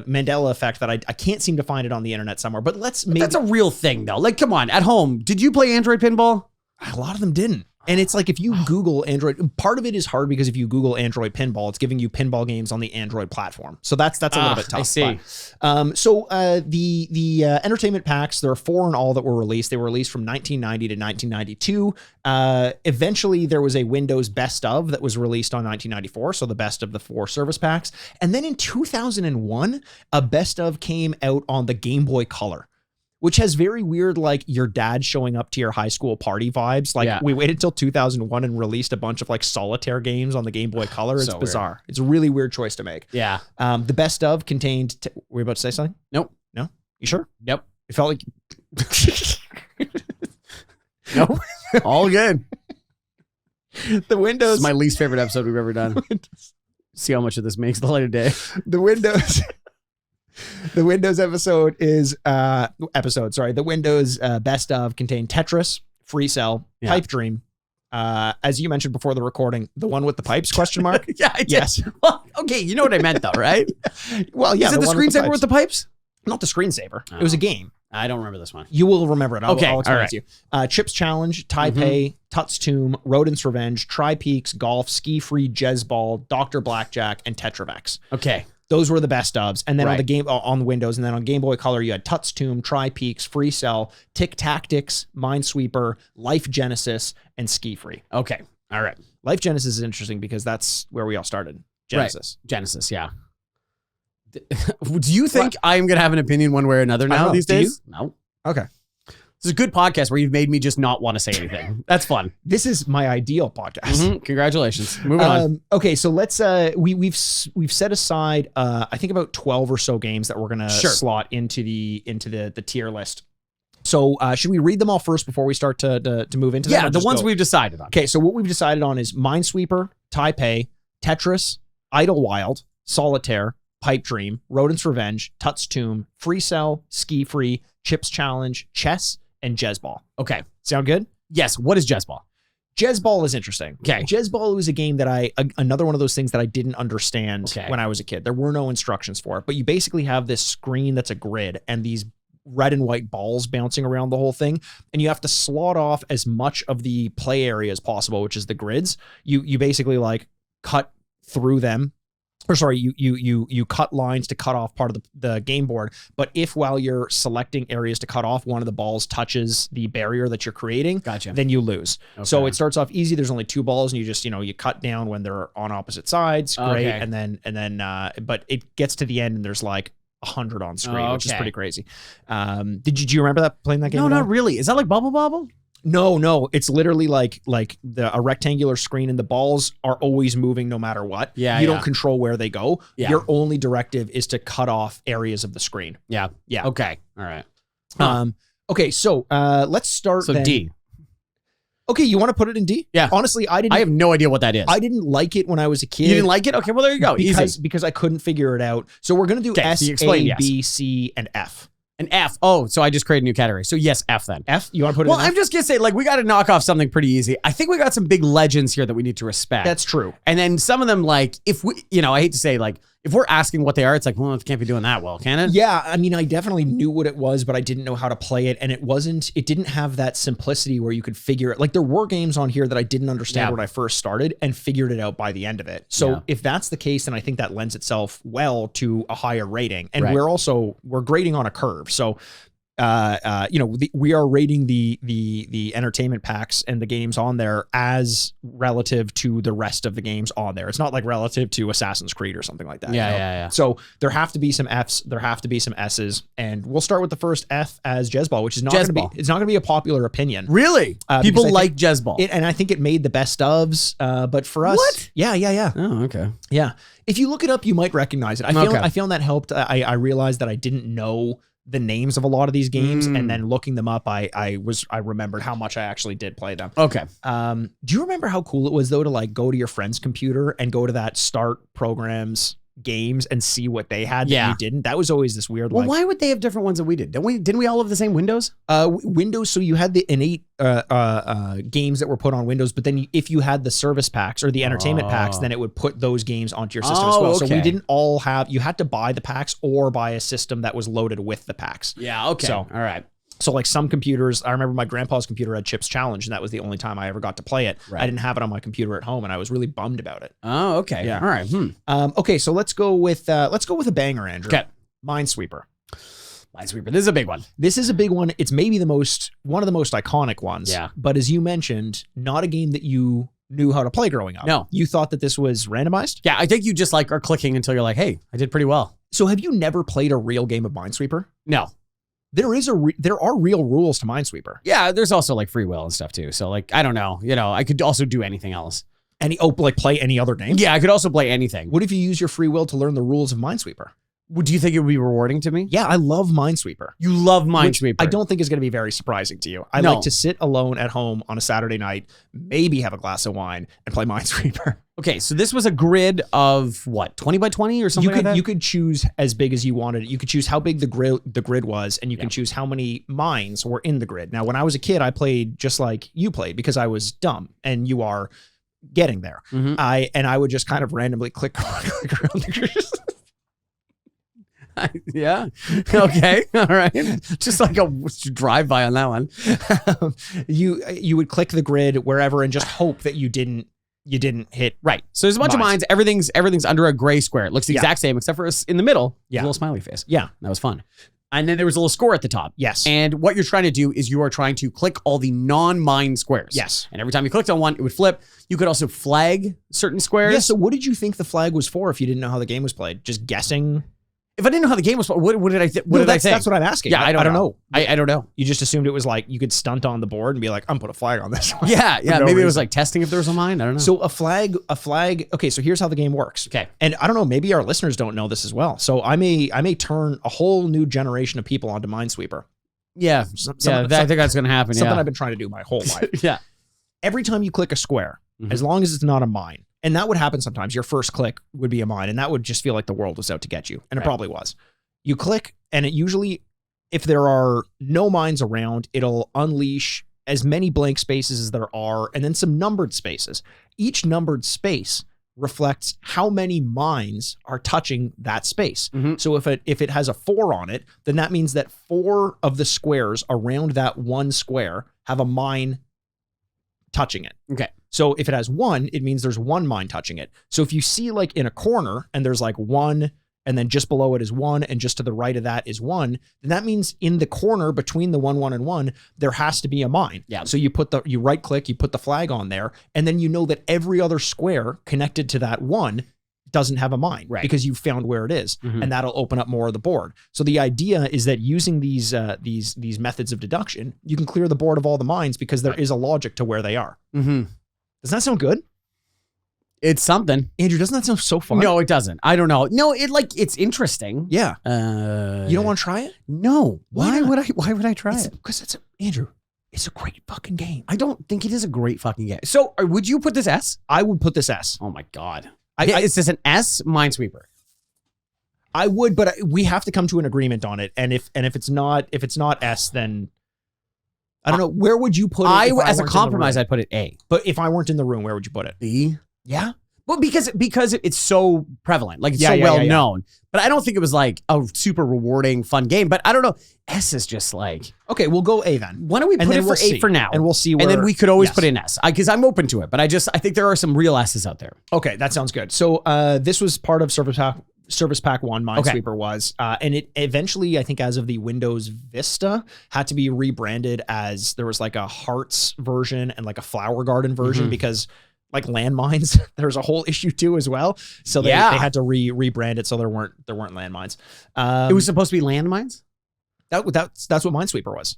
Mandela effect that I can't seem to find it on the internet somewhere. But That's a real thing though. Like, come on, at home, did you play Android Pinball? a lot of them didn't. And it's like if you Google Android, part of it is hard because if you Google Android Pinball, it's giving you pinball games on the Android platform. So that's a little bit tough. I see. But, the entertainment packs, there are 4 in all that were released. They were released from 1990 to 1992. Eventually, there was a Windows Best of that was released on 1994, so the best of the 4 service packs. And then in 2001, a Best of came out on the Game Boy Color, which has very weird, like your dad showing up to your high school party vibes. Like we waited till 2001 and released a bunch of like solitaire games on the Game Boy Color. It's So bizarre. weird. It's a really weird choice to make. Yeah. The best of contained. Were you about to say something? Nope. No. You sure? Yep. It felt like. Nope. All good. The This Windows. is my least favorite episode we've ever done. See how much of this makes the light of day. The Windows. The Windows episode is the Windows best of contained Tetris, Free Cell, Yeah. Pipe Dream. As you mentioned before the recording, the one with the pipes question mark. Yeah, I did. Yes. Well, okay, you know what I meant though, right? Well, yeah. Is it the one screensaver with the pipes? Not the screensaver. It was a game. I don't remember this one. You will remember it. I'll Okay, explain all it to you. Chips Challenge, Taipei, Tut's Tomb, Rodent's Revenge, Tri Peaks, Golf, Ski Free, Jezzball, Dr. Blackjack, and Tetravex. Okay. Those were the best ofs. And then on Right. the game on Windows, and then on Game Boy Color, you had Tut's Tomb, Tri Peaks, Free Cell, Tick Tactics, Minesweeper, Life Genesis, and Ski Free. Okay. All right. Life Genesis is interesting because that's where we all started. Genesis. Right. Genesis, yeah. Do you think I'm going to have an opinion one way or another now these days? No. Okay. This is a good podcast where you've made me just not want to say anything. That's fun. This is my ideal podcast. Congratulations. Moving on. Okay, so let's we've set aside I think about 12 or so games that we're gonna slot into the tier list. So should we read them all first before we start to move into them? Yeah, the ones we've decided on. Okay, so what we've decided on is Minesweeper, Taipei, Tetris, Idlewild, Solitaire, Pipe Dream, Rodent's Revenge, Tut's Tomb, Free Cell, Ski Free, Chips Challenge, Chess, and Jezzball. Okay. Sound good? Yes. What is Jezzball? Jezzball is interesting. Okay. Jezzball was a game that another one of those things that I didn't understand when I was a kid. There were no instructions for it, but you basically have this screen that's a grid and these red and white balls bouncing around the whole thing. And you have to slot off as much of the play area as possible, which is the grids. You basically like cut through them. Or sorry, you cut lines to cut off part of the game board. But if while you're selecting areas to cut off, one of the balls touches the barrier that you're creating, then you lose. Okay. So it starts off easy. There's only 2 balls, and you just you cut down when they're on opposite sides. Great, and then but it gets to the end, and there's like 100 on screen, which is pretty crazy. Do you remember playing that game? No, not really. Is that like Bubble Bobble? No, it's literally like a rectangular screen and the balls are always moving no matter what. Yeah, you don't control where they go. Yeah. Your only directive is to cut off areas of the screen. Yeah. Okay. All right. Okay, so let's start. So then. D. Okay, you want to put it in D? Yeah. Honestly, I have no idea what that is. I didn't like it when I was a kid. You didn't like it? Okay, well there you go. Because I couldn't figure it out. So we're gonna do S, A, B, C, and F. An F. Oh, so I just created a new category. So yes, F then. F? You want to put it in F? I'm just going to say, like, we got to knock off something pretty easy. I think we got some big legends here that we need to respect. That's true. And then some of them, like, if we, I hate to say, like, if we're asking what they are, it's like, well, it can't be doing that well, can it? Yeah, I mean, I definitely knew what it was, but I didn't know how to play it. And it didn't have that simplicity where you could figure it. Like, there were games on here that I didn't understand when I first started and figured it out by the end of it. So if that's the case, then I think that lends itself well to a higher rating. And we're grading on a curve. So we are rating the entertainment packs and the games on there as relative to the rest of the games on there. It's not like relative to Assassin's Creed or something like that. Yeah. So there have to be some Fs, there have to be some S's, and we'll start with the first F as Jezzball, which is not going to be a popular opinion. Really? People like Jezzball. And I think it made the best ofs, but for us, what? Yeah. Oh, okay. Yeah. If you look it up, you might recognize it. I found that helped. I realized that I didn't know the names of a lot of these games, and then looking them up, I remembered how much I actually did play them. Okay. Do you remember how cool it was though to like go to your friend's computer and go to that start programs games and see what they had that you didn't? That was always this weird. Well, why would they have different ones than we did? Didn't we all have the same Windows? Windows. So you had the innate games that were put on Windows, but then if you had the service packs or the entertainment packs, then it would put those games onto your system as well. Okay. So we didn't all have. You had to buy the packs or buy a system that was loaded with the packs. Yeah. Okay. So, all right. So like some computers, I remember my grandpa's computer had Chips Challenge, and that was the only time I ever got to play it. Right. I didn't have it on my computer at home, and I was really bummed about it. Oh, okay. Yeah. All right. Okay, so let's go with a banger, Andrew. Okay. Minesweeper. Minesweeper. This is a big one. This is a big one. It's maybe one of the most iconic ones. Yeah. But as you mentioned, not a game that you knew how to play growing up. No. You thought that this was randomized? Yeah, I think you just like are clicking until you're like, hey, I did pretty well. So have you never played a real game of Minesweeper? No. There are real rules to Minesweeper. Yeah, there's also like free will and stuff too. So like, I don't know. I could also do anything else. Like play any other game? Yeah, I could also play anything. What if you use your free will to learn the rules of Minesweeper? Do you think it would be rewarding to me? Yeah, I love Minesweeper. You love Minesweeper. I don't think is going to be very surprising to you. I like to sit alone at home on a Saturday night, maybe have a glass of wine, and play Minesweeper. Okay, so this was a grid of what, 20 by 20 or something like that? You could choose as big as you wanted. You could choose how big the grid was, and you can choose how many mines were in the grid. Now, when I was a kid, I played just like you played because I was dumb, and you are getting there. Mm-hmm. I would just kind of randomly click around the grid. Yeah. Okay. All right. Just like a drive by on that one. You would click the grid wherever and just hope that you didn't hit. Right. So there's a bunch of mines. Everything's under a gray square. It looks the exact same except for in the middle. Yeah. A little smiley face. Yeah. That was fun. And then there was a little score at the top. Yes. And what you're trying to do is you are trying to click all the non-mine squares. Yes. And every time you clicked on one, it would flip. You could also flag certain squares. Yeah, so what did you think the flag was for if you didn't know how the game was played? Just guessing? If I didn't know how the game was, what did I think? That's what I'm asking. Yeah, I don't know. I don't know. You just assumed it was like you could stunt on the board and be like, I'm put a flag on this one. Yeah. No Maybe it was reason. like testing if there was a mine. I don't know. So a flag. Okay, so here's how the game works. Okay. And I don't know, maybe our listeners don't know this as well. So I may turn a whole new generation of people onto Minesweeper. yeah. I think that's going to happen. Something Yeah. I've been trying to do my whole life. Yeah. Every time you click a square, Mhm. as long as it's not a mine, and that would happen sometimes, your first click would be a mine, and that would just feel like the world was out to get you. And it Right. probably was. You click, and it usually, if there are no mines around, it'll unleash as many blank spaces as there are, and then some numbered spaces. Each numbered space reflects how many mines are touching that space. Mhm. So if it has a 4 on it, then that means that 4 of the squares around that one square have a mine touching it. Okay. So if it has 1, it means there's 1 mine touching it. So if you see like in a corner and there's like 1, and then just below it is 1, and just to the right of that is 1, then that means in the corner between the 1, 1, and 1, there has to be a mine. Yeah. So you right click, you put the flag on there, and then you know that every other square connected to that 1 doesn't have a mine, Right. because you found where it is, Mhm. and that'll open up more of the board. So the idea is that using these methods of deduction, you can clear the board of all the mines because there is a logic to where they are. Mm-hmm. Does that sound good? It's something. Andrew, doesn't that sound so fun? No, it doesn't. I don't know. No, it's interesting. Yeah. You You don't want to try it? No. Why not? Why would I try it? Because Andrew, it's a great fucking game. I don't think it is a great fucking game. So, would you put this S? I would put this S. Oh my god. I Is this an S Minesweeper? I would, but we have to come to an agreement on it. And if it's not S, then I don't know. Where would you put it? As a weren't in the compromise, room? I'd put it A. But if I weren't in the room, where would you put it? B. Yeah. Well, because it's so prevalent, like it's Yeah, so yeah, well yeah, yeah. known. But I don't think it was like a super rewarding, fun game. But I don't know. S is just like, Okay, we'll go A then. why don't we And put then it for we'll A see. for now? And we'll see where. And then we could always Yes. put in S because I'm open to it. But I think there are some real S's out there. Okay, that sounds good. So this was part of Service Pack 1, Minesweeper was. And it eventually, I think as of the Windows Vista, had to be rebranded as there was like a Hearts version and like a Flower Garden version Mhm. because like landmines, there's a whole issue too as well. So they Yeah. had to rebrand it so there weren't landmines. It was supposed to be landmines. That's what Minesweeper was.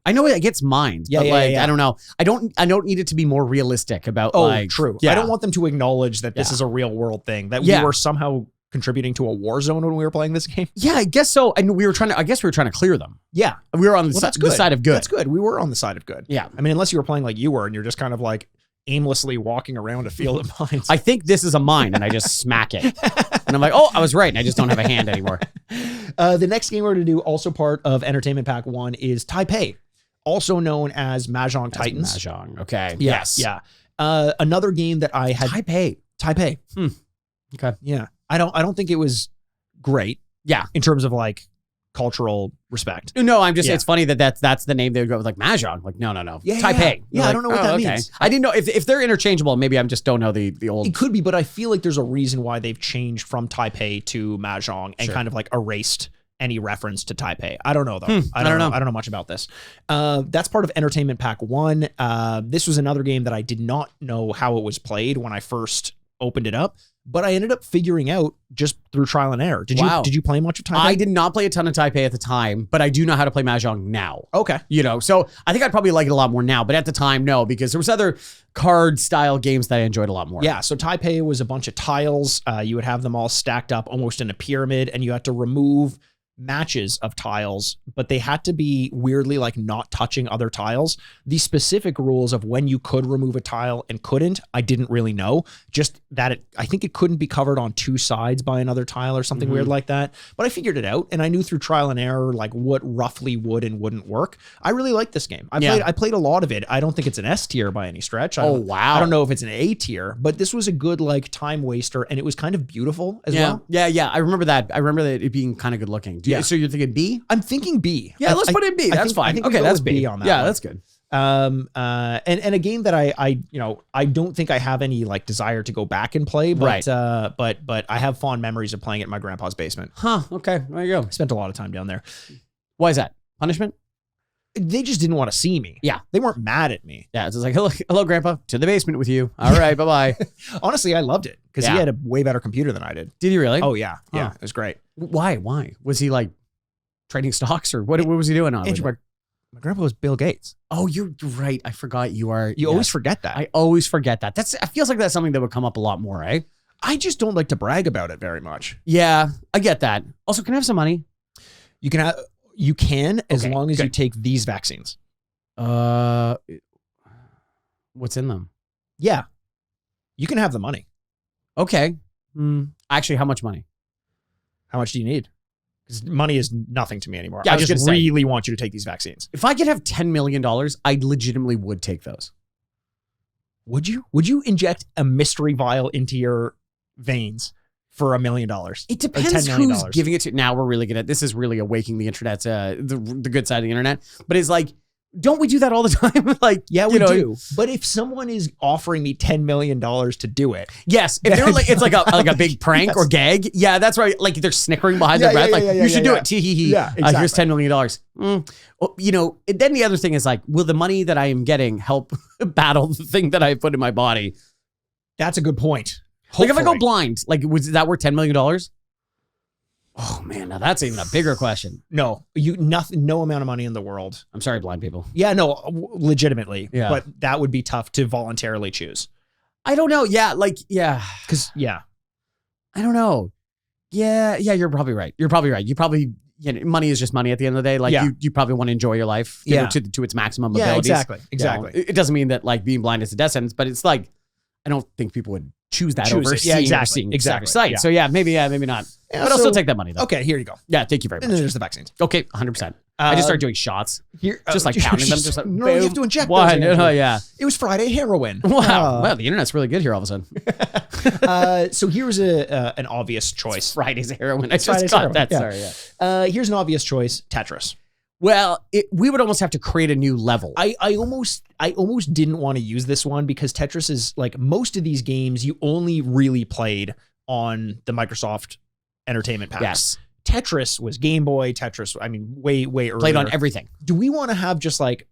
I know it gets mined, Yeah, but yeah, like yeah. I don't know. I don't need it to be more realistic about Oh, like true. Yeah. I don't want them to acknowledge that this Yeah. is a real world thing, that Yeah. we were somehow contributing to a war zone when we were playing this game. Yeah, I guess so. And I guess we were trying to clear them. Yeah. We were on the, Well, that's the good. side of good. That's good. We were on the side of good. Yeah. I mean, unless you were playing like you were and you're just kind of like aimlessly walking around a field of mines. I think this is a mine and I just smack it. And I'm like, oh, I was right. And I just don't have a hand anymore. The next game we're going to do, also part of Entertainment Pack 1, is Taipei, also known as Mahjong Titans. Mahjong. Okay. Yeah, Yes. Yeah. Another game that I had. Taipei. Okay. Yeah. I don't think it was great. Yeah. In terms of like cultural respect. No, I'm just, Yeah. it's funny that's the name they would go with, like Mahjong. Like, no. Yeah, Taipei. yeah. You're I don't know what that okay. means. I didn't know if they're interchangeable. Maybe I just don't know the old. It could be, but I feel like there's a reason why they've changed from Taipei to Mahjong and Sure. kind of like erased any reference to Taipei. I don't know though. I don't know. I don't know much about this. That's part of Entertainment Pack 1. This was another game that I did not know how it was played when I first opened it up, but I ended up figuring out just through trial and error. Did you play much of Taipei? I did not play a ton of Taipei at the time, but I do know how to play Mahjong now. Okay. So I think I'd probably like it a lot more now, but at the time, no, because there was other card style games that I enjoyed a lot more. Yeah, so Taipei was a bunch of tiles. You would have them all stacked up almost in a pyramid, and you had to remove matches of tiles, but they had to be weirdly like not touching other tiles. The specific rules of when you could remove a tile and couldn't, I didn't really know. Just that I think it couldn't be covered on two sides by another tile or something weird like that. But I figured it out, and I knew through trial and error like what roughly would and wouldn't work. I really like this game. I played a lot of it. I don't think it's an S tier by any stretch. Oh, wow. I don't know if it's an A tier, but this was a good like time waster, and it was kind of beautiful as well. Yeah. I remember that. I remember that it being kind of good looking. So you're thinking B? I'm thinking B. Yeah, let's put it in B. That's fine. I think we Okay, go that's with B on that. Yeah, one. that's good. And a game that I don't think I have any like desire to go back and play, but but I have fond memories of playing it in my grandpa's basement. Huh. Okay. There you go. I spent a lot of time down there. Why is that? Punishment? They just didn't want to see me. Yeah. They weren't mad at me. Yeah, it's just like, hello, Grandpa, to the basement with you. All right, bye-bye. Honestly, I loved it because he Yeah. had a way better computer than I did. Did you really? Oh, yeah. Yeah, Oh. it was great. Why? Was he like trading stocks or what was he doing on Andrew, it? my grandpa was Bill Gates. Oh, you're right. I forgot you are. You always forget that. I always forget that. It feels like that's something that would come up a lot more, eh? I just don't like to brag about it very much. Yeah, I get that. Also, can I have some money? You can as Okay, long as you good. take these vaccines. What's in them? Yeah. You can have the money. Okay. Actually, how much money? How much do you need? Because money is nothing to me anymore. Yeah, I I was just gonna say. really want you to take these vaccines. If I could have $10 million, I legitimately would take those. Would you? Would you inject a mystery vial into your veins for $1 million? It depends $10 million. who's giving it to. Now we're really this is really awaking the internet's the good side of the internet. But it's like, don't we do that all the time? Like, Yeah, we you know, do. But if someone is offering me $10 million to do it, Yes, if they're like, it's like a big prank Yes. or gag. Yeah, that's right. Like they're snickering behind Yeah, their breath. yeah, Like yeah, you should yeah, do yeah. it. Tee hee hee. Yeah, Here's exactly. $10 million. Well, you know. Then the other thing is like, will the money that I am getting help battle the thing that I put in my body? that's a good point. Like if I go Hopefully. blind, like is that worth $10 million? Oh man, now that's even a bigger question. No, no amount of money in the world. I'm sorry, blind people. Yeah, no, legitimately. Yeah. But that would be tough to voluntarily choose. I don't know. Yeah, Because, yeah. I don't know. Yeah, you're probably right. You probably, money is just money at the end of the day. Like Yeah. you probably want to enjoy your life, you know, Yeah. to its maximum Yeah, abilities. exactly. You know, it doesn't mean that like being blind is a death sentence, but it's like, I don't think people would choose that Choose over it. Yeah, seeing exactly. sight. Yeah. So maybe not. Yeah, But I'll still take that money though. Okay, here you go. Yeah, thank you very And then much. there's the vaccines. Okay, 100%. I just started doing shots, Here, just like counting them. Just like, no, you have to inject one. those, Andrew. Yeah. It was Friday heroin. Wow. Wow, the internet's really good here all of a sudden. So here's an obvious choice. Friday's heroin. I just Friday's got heroin, that. yeah. Sorry. Yeah. Here's an obvious choice: Tetris. Well, we would almost have to create a new level. I almost didn't want to use this one because Tetris is like most of these games you only really played on the Microsoft Entertainment Packs. Yes. Tetris was Game Boy. Tetris, I mean, way earlier. Played on everything. Do we want to have just like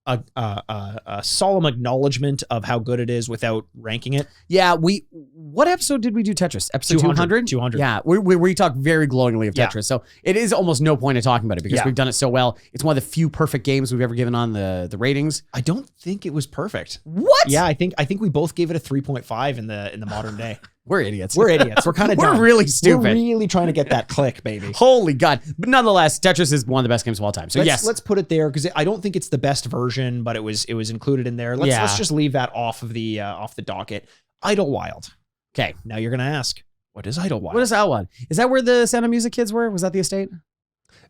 a solemn acknowledgement of how good it is without ranking it? Yeah, what episode did we do Tetris? Episode 200? 200. Yeah, we talk very glowingly of Yeah. Tetris. So it is almost no point in talking about it because Yeah. we've done it so well. It's one of the few perfect games we've ever given on the ratings. I don't think it was perfect. What? Yeah, I think we both gave it a 3.5 in the modern day. We're idiots. We're idiots. We're kind of We're really stupid. We're really trying to get that click, baby. Holy God. But nonetheless, Tetris is one of the best games of all time. So yes. Let's put it there because I don't think it's the best version, but it was included in there. Let's just leave that off of the docket. Idlewild. Okay. Now you're gonna ask, what is Idlewild? What is that one? Is that where the Sound of Music kids were? Was that the estate?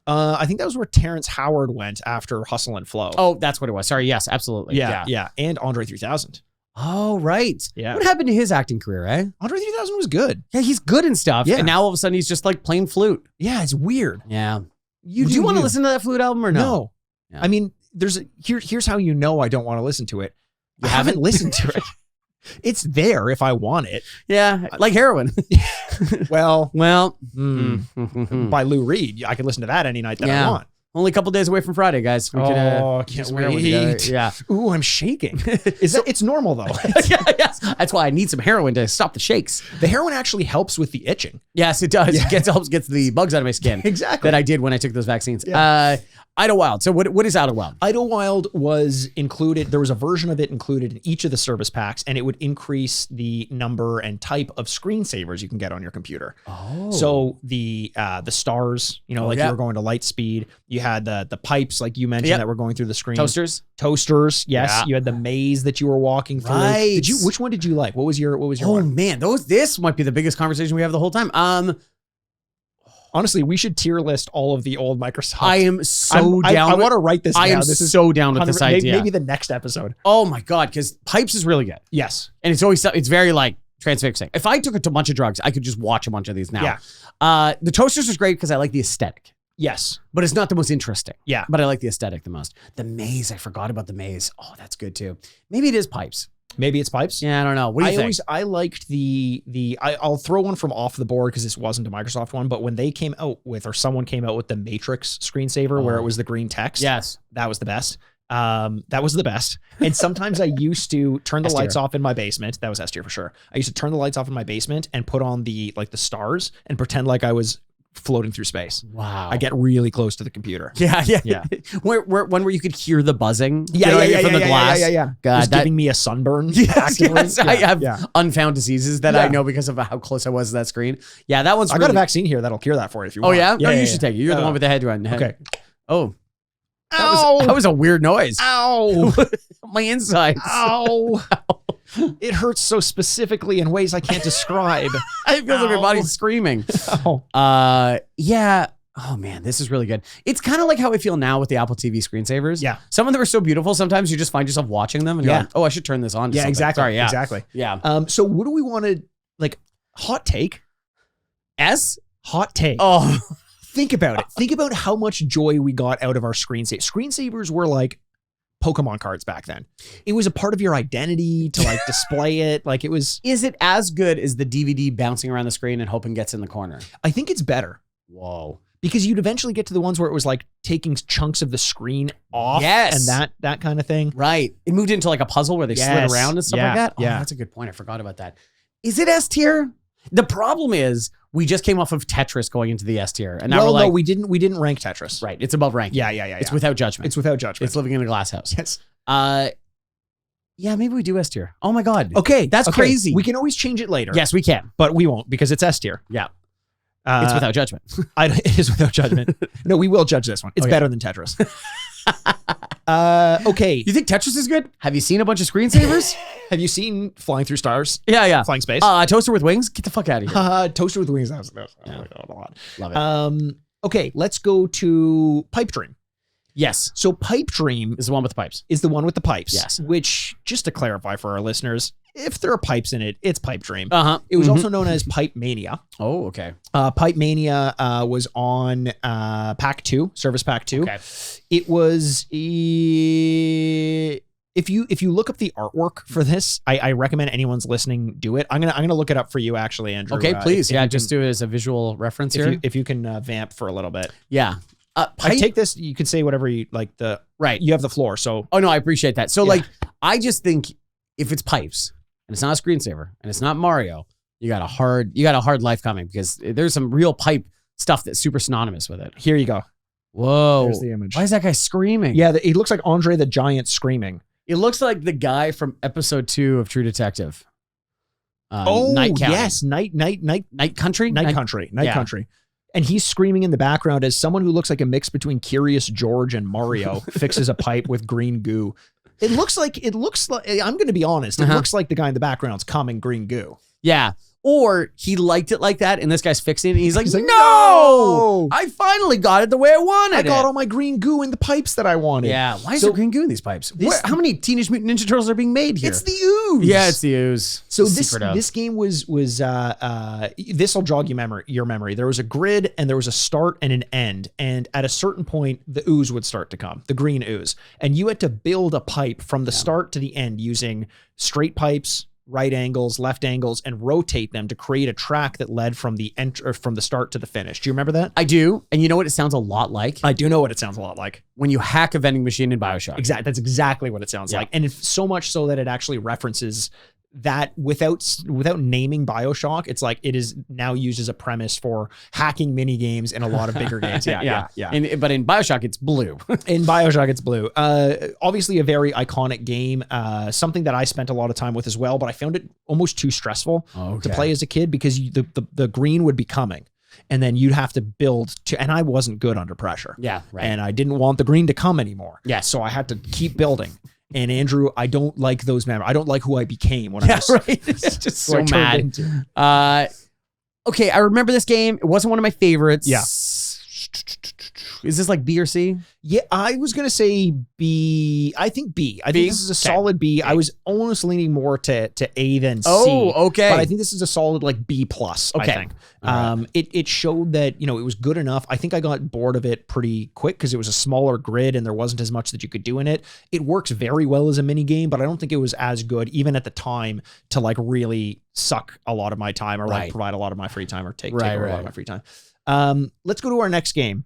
I think that was where Terrence Howard went after Hustle and Flow. Oh, that's what it was. Sorry. Yes, absolutely. yeah, and Andre 3000. Oh, right. Yeah. What happened to his acting career, eh? Andre 3000 was good. Yeah, he's good and stuff. Yeah. And now all of a sudden he's just like playing flute. Yeah, it's weird. Yeah. Do Do you want to listen to that flute album or no? No. Yeah. I mean, here's how you know I don't want to listen to it. I haven't listened to it. It's there if I want it. Yeah, like heroin. Well, Well, by Lou Reed, I could listen to that any night that Yeah. I want. only a couple days away from Friday, guys. We could, Can't do some heroin together. wait. Yeah. Ooh, I'm shaking. It's normal though. Yes. That's why I need some heroin to stop the shakes. The heroin actually helps with the itching. Yes, it does. Yeah. It helps get the bugs out of my skin. Exactly. That I did when I took those vaccines. Yeah. Idlewild. So what is Idlewild? Idlewild was included. There was a version of it included in each of the service packs, and it would increase the number and type of screensavers you can get on your computer. Oh. So the stars, you know, like yeah. you were going to light speed. You had the pipes, like you mentioned, Yep. that were going through the screen. Toasters. Toasters. Yes. Yeah. You had the maze that you were walking through. Right. Which one did you like? What was your Oh one? man, this might be the biggest conversation we have the whole time. Honestly, we should tier list all of the old Microsoft. I am so down. I want to write this down. I am This is so down with this idea. Maybe the next episode. Oh my God, because Pipes is really good. Yes. And it's very like transfixing. If I took a bunch of drugs, I could just watch a bunch of these now. Yeah. The Toasters was great because I like the aesthetic, Yes. but it's not the most interesting. Yeah. But I like the aesthetic the most. The maze, I forgot about the maze. Oh, that's good too. Maybe it is Pipes. Maybe it's pipes. Yeah, I don't know. What do you think? I liked I'll throw one from off the board because this wasn't a Microsoft one, but when they came out with, or someone came out with the Matrix screensaver where it was the green text. Yes. That was the best. That was the best. And sometimes I used to turn the lights off in my basement. That was S tier for sure. I used to turn the lights off in my basement and put on the stars and pretend like I was floating through space. Wow. I get really close to the computer. Yeah. Where you could hear the buzzing. Yeah, from the glass. Yeah. God, It's giving me a sunburn. Yes. I have Yeah. unfound diseases that I know because of how close I was to that screen. Yeah, that one's I got a vaccine here that'll cure that for you if you Oh, want. yeah? You should take it. You're the one with the head one. Okay. Oh. That was a weird noise. Ow. My insides. Ow. It hurts so specifically in ways I can't describe. It feels like my body's screaming. Ow. Yeah. Oh man, this is really good. It's kind of like how I feel now with the Apple TV screensavers. Yeah. Some of them are so beautiful. Sometimes you just find yourself watching them and you're like, oh, I should turn this on to something. Exactly. Sorry, yeah. Exactly. Yeah. So what do we want to, like, hot take? S? Hot take. Oh. Think about it. Think about how much joy we got out of our screensavers. Screensavers were like Pokemon cards back then. It was a part of your identity to like display it. Like it was. Is it as good as the DVD bouncing around the screen and hoping gets in the corner? I think it's better. Whoa. Because you'd eventually get to the ones where it was like taking chunks of the screen off. Yes. And that kind of thing. Right. It moved into like a puzzle where they slid around and stuff like that. Yeah. Oh, that's a good point. I forgot about that. Is it S tier? The problem is we just came off of Tetris going into the S tier. And now we're like, no, we didn't rank Tetris. Right. It's above rank. Yeah. It's without judgment. It's without judgment. It's living in a glass house. Yes. Yeah, maybe we do S tier. Oh my God. Okay. That's crazy. We can always change it later. Yes, we can. But we won't because it's S tier. Yeah. It's without judgment. It is without judgment. No, we will judge this one. It's better than Tetris. Okay. You think Tetris is good? Have you seen a bunch of screensavers? Have you seen Flying Through Stars? Yeah. Flying Space? Toaster with Wings? Get the fuck out of here. Toaster with Wings. That was a lot. Love it. Okay, let's go to Pipe Dream. Yes. So Pipe Dream Is the one with the pipes. is the one with the pipes. Yes. Which, just to clarify for our listeners, if there are pipes in it, it's Pipe Dream. Uh-huh. It was also known as Pipe Mania. Oh, okay. Pipe Mania was on Pack 2, Service Pack 2. Okay. It was if you look up the artwork for this, I recommend anyone's listening do it. I'm gonna look it up for you actually, Andrew. Okay, please. If you Just do it as a visual reference can, here. if you can vamp for a little bit. Yeah. I Pipe, take this. You can say whatever you like. right. You have the floor. So Oh no, I appreciate that. So Yeah. like, I just think if it's pipes and it's not a screensaver and it's not Mario, you got a hard life coming because there's some real pipe stuff that's super synonymous with it. here you go. Whoa. There's the image. Why is that guy screaming? Yeah, he looks like Andre the Giant screaming. It looks like the guy from episode 2 of True Detective. Night County. yes, Night Country? Country. And he's screaming in the background as someone who looks like a mix between Curious George and Mario fixes a pipe with green goo. It looks like, I'm going to be honest, it looks like the guy in the background's coming green goo. Yeah. Or he liked it like that, and this guy's fixing it, and he's like, He's like, no! "No! I finally got it the way I wanted I got it. all my green goo in the pipes that I wanted. Yeah. Why is So there green goo in these pipes? How many Teenage Mutant Ninja Turtles are being made here? It's the ooze. Yeah, it's the ooze. So It's the secret of. this game was this will jog your memory. There was a grid and there was a start and an end, and at a certain point the ooze would start to come, the green ooze, and you had to build a pipe from the start to the end using straight pipes, right angles, left angles, and rotate them to create a track that led from the from the start to the finish. Do you remember that? I do, and you know what it sounds a lot like? I do know what it sounds a lot like. When you hack a vending machine in BioShock. Exactly. That's exactly what it sounds Yeah. like. And it's so much so that it actually references that without naming BioShock, it's like it is now used as a premise for hacking mini games in a lot of bigger games. Yeah. But in BioShock, it's blue. In BioShock, it's blue. Obviously a very iconic game. Something that I spent a lot of time with as well, but I found it almost too stressful to play as a kid because the green would be coming. And then you'd have to build and I wasn't good under pressure. Yeah, right. And I didn't want the green to come anymore. Yeah. So I had to keep building. And Andrew, I don't like those memories. I don't like who I became when I was right. It's just so I turned mad. Okay, I remember this game. It wasn't one of my favorites. Yeah. Is this like B or C? Yeah, I was going to say B. I think B. I think this is a solid B. I was almost leaning more to A than C. Oh, okay. But I think this is a solid like B+, I think. Right. It showed that, it was good enough. I think I got bored of it pretty quick because it was a smaller grid and there wasn't as much that you could do in it. It works very well as a mini game, but I don't think it was as good even at the time to like really suck a lot of my time or like provide a lot of my free time or take over a lot of my free time. Let's go to our next game.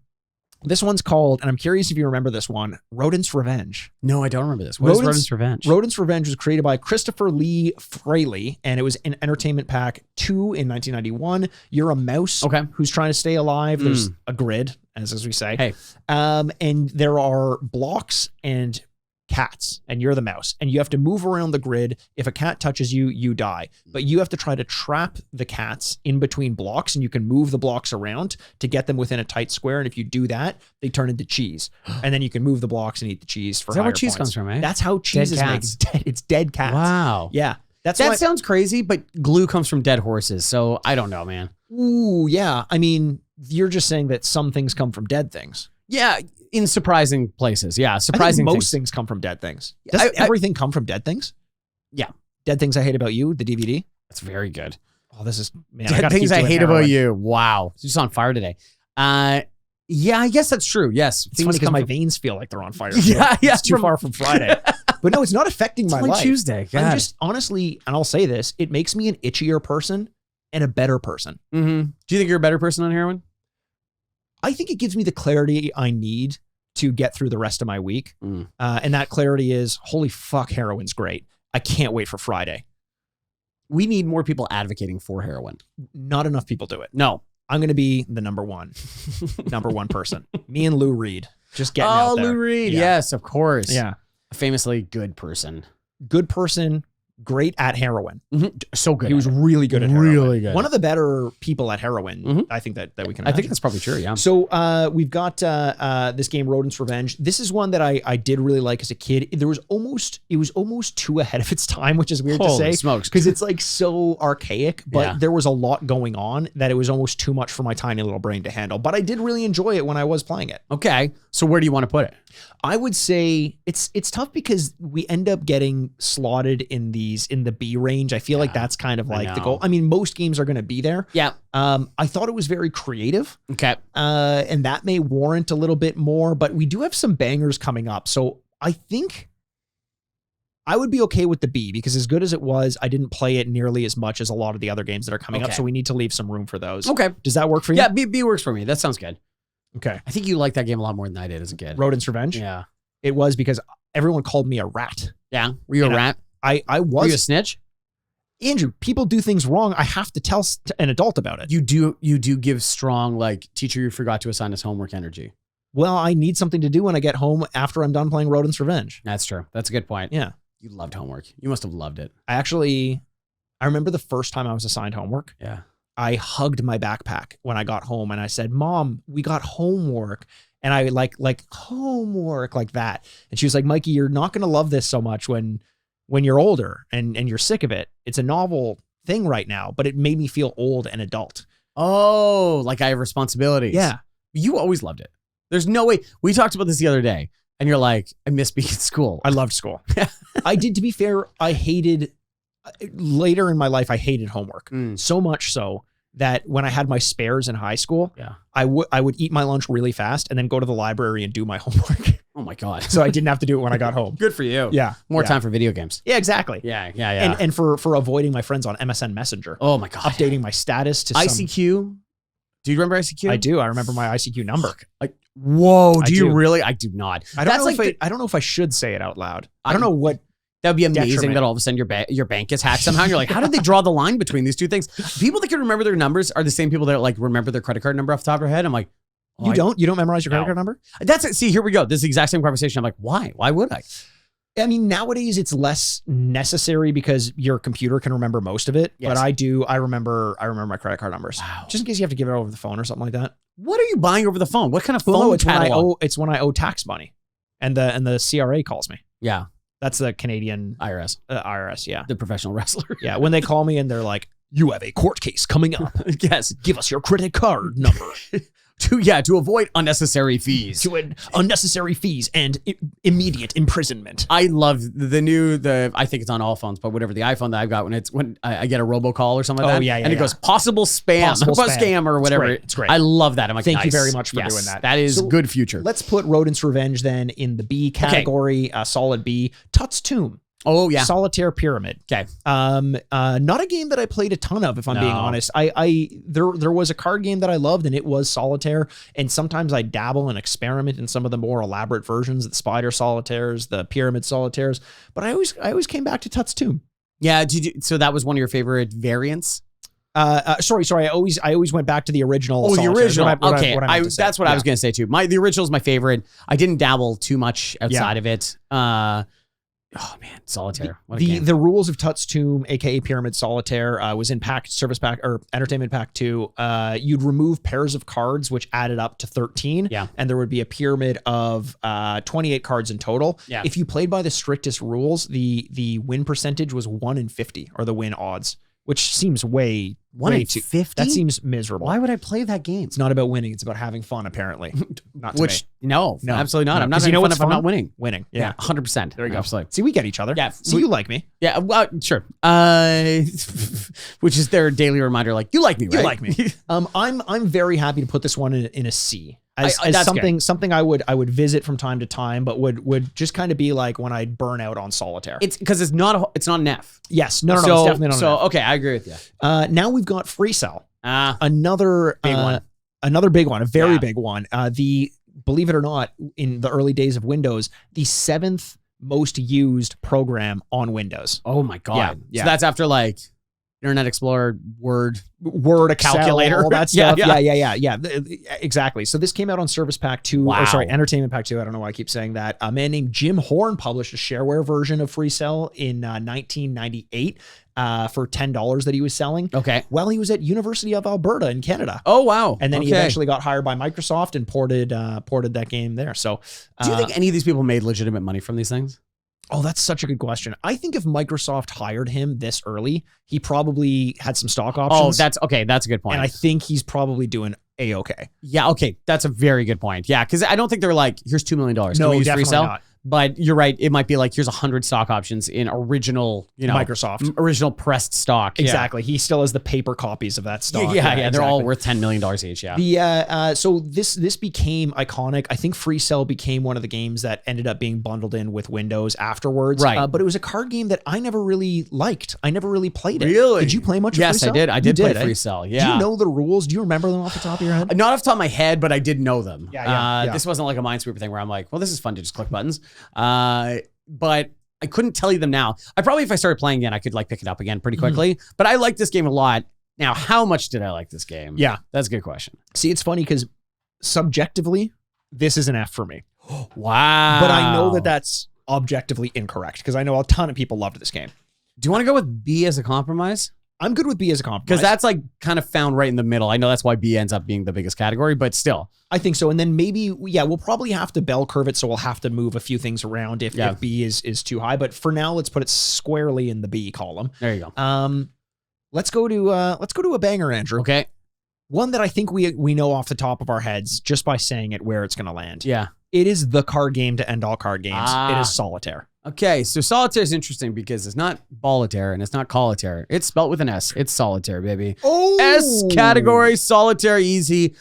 This one's called, and I'm curious if you remember this one, Rodent's Revenge. No, I don't remember this. What is Rodent's Revenge? Rodent's Revenge was created by Christopher Lee Fraley, and it was in Entertainment Pack 2 in 1991. You're a mouse who's trying to stay alive. There's a grid, as we say. Hey. And there are blocks and cats, and you're the mouse, and you have to move around the grid. If a cat touches you, you die, but you have to try to trap the cats in between blocks, and you can move the blocks around to get them within a tight square. And if you do that, they turn into cheese, and then you can move the blocks and eat the cheese for higher points. Is that where cheese comes from, eh? That's how cheese is made. It's dead cats. Wow. Yeah. That sounds crazy, but glue comes from dead horses, so I don't know, man. Ooh, yeah. I mean, you're just saying that some things come from dead things. Yeah, in surprising places. Yeah, surprising. Most things come from dead things. Doesn't everything come from dead things? Yeah. Dead Things I Hate About You, the DVD. That's very good. Oh, this is, man. Dead Things I Hate About You. Wow. It's just on fire today. Yeah, I guess that's true. Yes. It's funny because my veins feel like they're on fire. Yeah. It's too far from Friday. But no, it's not affecting my life. Tuesday. God. I'm just, honestly, and I'll say this, it makes me an itchier person and a better person. Mm-hmm. Do you think you're a better person on heroin? I think it gives me the clarity I need to get through the rest of my week. And that clarity is, holy fuck, heroin's great. I can't wait for Friday. We need more people advocating for heroin. Not enough people do it. No. I'm going to be the number one person. Me and Lou Reed. Just getting out there. Oh, Lou Reed. Yeah. Yes, of course. Yeah. A famously good person. Good person. Great at heroin. So good. He was really good at heroin. Really good. One of the better people at heroin, I think that we can imagine. I think that's probably true, yeah. So we've got this game, Rodent's Revenge. This is one that I did really like as a kid. It was almost too ahead of its time, which is weird to say. Smokes. Because it's like so archaic, but there was a lot going on that it was almost too much for my tiny little brain to handle. But I did really enjoy it when I was playing it. Okay. So where do you want to put it? I would say it's tough because we end up getting slotted in the B range. I feel like that's kind of like the goal. I mean, most games are going to be there. Yeah. I thought it was very creative. Okay. And that may warrant a little bit more, but we do have some bangers coming up. So I think I would be okay with the B because as good as it was, I didn't play it nearly as much as a lot of the other games that are coming up. So we need to leave some room for those. Okay. Does that work for you? Yeah, B works for me. That sounds good. Okay. I think you liked that game a lot more than I did as a kid. Rodent's Revenge? Yeah. It was because everyone called me a rat. Yeah. Were you a rat? I was. Were you a snitch? Andrew, people do things wrong. I have to tell an adult about it. You do give strong, like, teacher, you forgot to assign us homework energy. Well, I need something to do when I get home after I'm done playing Rodent's Revenge. That's true. That's a good point. Yeah. You loved homework. You must have loved it. I remember the first time I was assigned homework. Yeah. I hugged my backpack when I got home and I said, Mom, we got homework. And I like homework like that. And she was like, Mikey, you're not going to love this so much when you're older and you're sick of it. It's a novel thing right now, but it made me feel old and adult. Oh, like I have responsibilities. Yeah. You always loved it. There's no way. We talked about this the other day and you're like, I miss being at school. I loved school. I did, to be fair, later in my life, I hated homework. So much so that when I had my spares in high school, I would eat my lunch really fast and then go to the library and do my homework. Oh my God. So I didn't have to do it when I got home. Good for you. Yeah. More time for video games. Yeah, exactly. Yeah. And for avoiding my friends on MSN Messenger. Oh my God. Updating my status to ICQ. Do you remember ICQ? I do. I remember my ICQ number. Like, whoa, do you really? I do not. I don't know if I should say it out loud. I don't know what. That would be amazing that all of a sudden your bank gets hacked somehow. And you're like, how did they draw the line between these two things? People that can remember their numbers are the same people that like remember their credit card number off the top of their head. I'm like, you don't memorize your credit card number? That's it. See, here we go. This is the exact same conversation. I'm like, why? Why would I? I mean, nowadays it's less necessary because your computer can remember most of it. Yes. But I do. I remember my credit card numbers. Wow. Just in case you have to give it over the phone or something like that. What are you buying over the phone? What kind of phone catalog? It's when I owe tax money, and the CRA calls me. Yeah. That's the Canadian IRS. IRS, yeah. The professional wrestler. Yeah, when they call me and they're like, you have a court case coming up. Yes. Give us your credit card number. to avoid unnecessary fees. Unnecessary fees and immediate imprisonment. I love I think it's on all phones, but whatever, the iPhone that I've got when I get a robocall or something like that. Yeah, and it goes possible spam, scam or whatever. It's great. I love that. I'm like, thank you nice. very much for doing that. That is good future. Let's put Rodent's Revenge then in the B category, solid B. Tut's Tomb. Oh yeah, Solitaire Pyramid. Okay. Not a game that I played a ton of, if I'm being honest. There was a card game that I loved, and it was Solitaire. And sometimes I dabble and experiment in some of the more elaborate versions, the Spider Solitaires, the Pyramid Solitaires. But I always came back to Tut's Tomb. Yeah. So that was one of your favorite variants? Sorry. I always went back to the original. Oh, the original. Okay, that's what I was going to say too. The original is my favorite. I didn't dabble too much outside of it. Oh man, Solitaire. What a game. The rules of Tut's Tomb, aka Pyramid Solitaire, was in service pack or entertainment pack 2. You'd remove pairs of cards, which added up to 13. Yeah. And there would be a pyramid of 28 cards in total. Yeah. If you played by the strictest rules, the win percentage was 1 in 50, or the win odds, which seems way 1 in too. 50? That seems miserable. Why would I play that game? It's not about winning. It's about having fun, apparently. Not to me. No, absolutely not. No, I'm not having fun if I'm not winning. Winning. Yeah, 100%. There you go. Absolutely. See, we get each other. Yeah. See, you like me. Yeah, well, sure. Which is their daily reminder, like, you like me, right? You like me. I'm very happy to put this one in a C. As that's something I would visit from time to time, but would just kind of be like when I'd burn out on Solitaire. It's because it's not an F. Yes, no, it's definitely not an F. Okay, I agree with you. Now we've got Free Cell. Another big one. Another big one, a very big one. Believe it or not, in the early days of Windows, the 7th most used program on Windows. Oh my God. Yeah. So that's after like Internet Explorer, Word, Excel, calculator, all that stuff. Yeah. Exactly. So this came out on Service Pack 2. Wow. Or sorry, Entertainment Pack 2. I don't know why I keep saying that. A man named Jim Horn published a shareware version of Free Cell in 1998 for $10 that he was selling. Okay. While he was at University of Alberta in Canada. Oh wow. And then he eventually got hired by Microsoft and ported that game there. So do you think any of these people made legitimate money from these things? Oh, that's such a good question. I think if Microsoft hired him this early, he probably had some stock options. Oh, that's okay. That's a good point. And I think he's probably doing A-okay. Yeah, okay. That's a very good point. Yeah, because I don't think they're like, here's $2 million. Can No, we use definitely Free Cell? not. But you're right. It might be like, here's 100 stock options in original, Microsoft. Original pressed stock. Exactly. He still has the paper copies of that stock. Yeah. They're exactly. all worth $10 million each. Yeah. So this became iconic. I think Free Cell became one of the games that ended up being bundled in with Windows afterwards. Right. But it was a card game that I never really liked. I never really played it. Really? Did you play much of Yes, Free Cell? I did. I did play Free eh? Cell. Yeah. Do you know the rules? Do you remember them off the top of your head? Not off the top of my head, but I did know them. Yeah. This wasn't like a Minesweeper thing where I'm like, well, this is fun to just click buttons. But I couldn't tell you them now. If I started playing again, I could like pick it up again pretty quickly. But I like this game a lot. Now, how much did I like this game? Yeah. That's a good question. See, it's funny because subjectively, this is an F for me. Wow. But I know that that's objectively incorrect because I know a ton of people loved this game. Do you want to go with B as a compromise? I'm good with B as a compromise. Because that's like kind of found right in the middle. I know that's why B ends up being the biggest category, but still. I think so. And then maybe, we'll probably have to bell curve it. So we'll have to move a few things around if B is too high. But for now, let's put it squarely in the B column. There you go. Let's go to a banger, Andrew. Okay. One that I think we know off the top of our heads just by saying it where it's going to land. Yeah. It is the card game to end all card games. It is Solitaire. Okay, so Solitaire is interesting because it's not Bolitaire and it's not Colitaire. It's spelt with an S. It's Solitaire, baby. Oh, S category, Solitaire, easy.